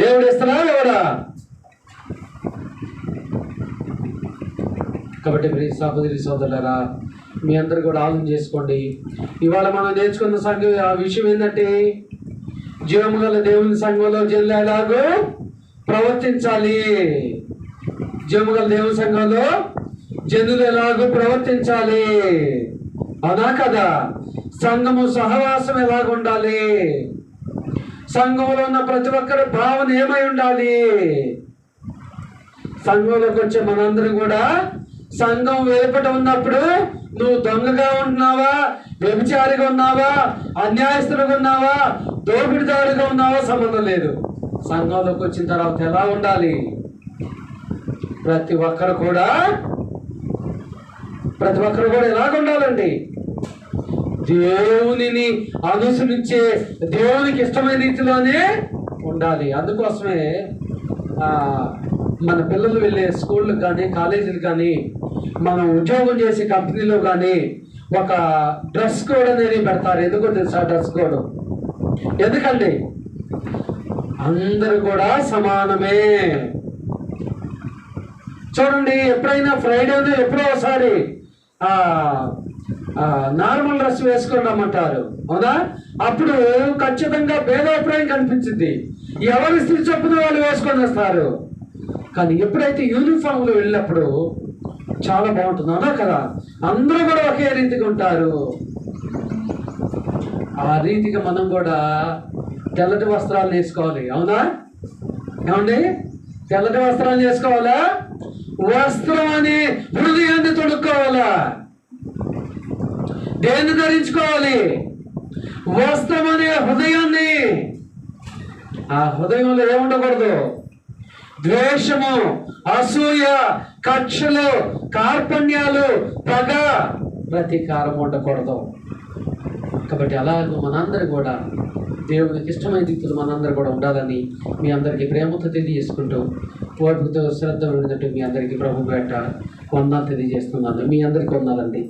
దేవుడు ఇస్తాడా? ఎవడా? కాబట్టి మరి సహోదరి సోదరులారా, మీ అందరు కూడా ఆలోచన చేసుకోండి. ఇవాళ మనం నేర్చుకున్న సంఘం ఆ విషయం ఏంటంటే, జీవము గల దేవుని సంఘంలో జనులు ఎలాగో ప్రవర్తించాలి. జీవము గల దేవుని సంఘంలో జనులు ఎలాగో ప్రవర్తించాలి. అవునా కదా? సంఘము సహవాసం ఎలాగ ఉండాలి? సంఘంలో ఉన్న ప్రతి ఒక్కరి భావన ఏమై ఉండాలి? సంఘంలోకి వచ్చే మనందరం కూడా సంఘం వెలుపట ఉన్నప్పుడు నువ్వు దొంగగా ఉంటున్నావా, వ్యభిచారిగా ఉన్నావా, అన్యాయస్తులుగా ఉన్నావా, దోపిడిదారుగా ఉన్నావా సంబంధం లేదు. సంఘంలోకి వచ్చిన తర్వాత ఎలా ఉండాలి? ప్రతి ఒక్కరు కూడా ఎలాగ ఉండాలండి? దేవునిని అనుసరించే, దేవునికి ఇష్టమైన రీతిలోనే ఉండాలి. అందుకోసమే మన పిల్లలు వెళ్ళే స్కూళ్ళకి కానీ, కాలేజీలు కానీ, మనం ఉద్యోగం చేసే కంపెనీలో కానీ ఒక డ్రెస్ కోడ్ అనేది పెడతారు. ఎందుకో తెలుసా? డ్రెస్ కోడ్ ఎందుకండి? అందరూ కూడా సమానమే. చూడండి, ఎప్పుడైనా ఫ్రైడేనే ఎప్పుడో ఒకసారి నార్మల్ డ్రెస్ వేసుకొని రమ్మంటారు, అవునా? అప్పుడు ఖచ్చితంగా భేదాభిప్రాయం కనిపించింది. ఎవరి స్థితి చొప్పున వాళ్ళు వేసుకొని వస్తారు. కానీ ఎప్పుడైతే యూనిఫామ్లో వెళ్ళినప్పుడు చాలా బాగుంటుంది, అవునా కదా? అందరూ కూడా ఒకే రీతిగా ఉంటారు. ఆ రీతిగా మనం కూడా తెల్లటి వస్త్రాలు వేసుకోవాలి, అవునా? ఏమండి? తెల్లటి వస్త్రాలు వేసుకోవాలా? వస్త్రం అని హృదయాన్ని తొడుక్కోవాలా? దేన్ని ధరించుకోవాలి? వస్త్రం అనే హృదయాన్ని. ఆ హృదయంలో ఏముండకూడదు? ద్వేషము, అసూయ, కక్షలు, కార్పణ్యాలు, పగ, ప్రతీకారం ఉండకూడదు. కాబట్టి అలాగే మనందరూ కూడా దేవునికి ఇష్టమైన రీతిలో మనందరూ కూడా ఉండాలని మీ అందరికీ ప్రేమతో తెలియజేసుకుంటూ, ఓర్పుతో శ్రద్ధ ఉన్నట్టు మీ అందరికీ ప్రభు పేట వందనాలు తెలియజేస్తున్నాను. మీ అందరికీ వందనాలండి.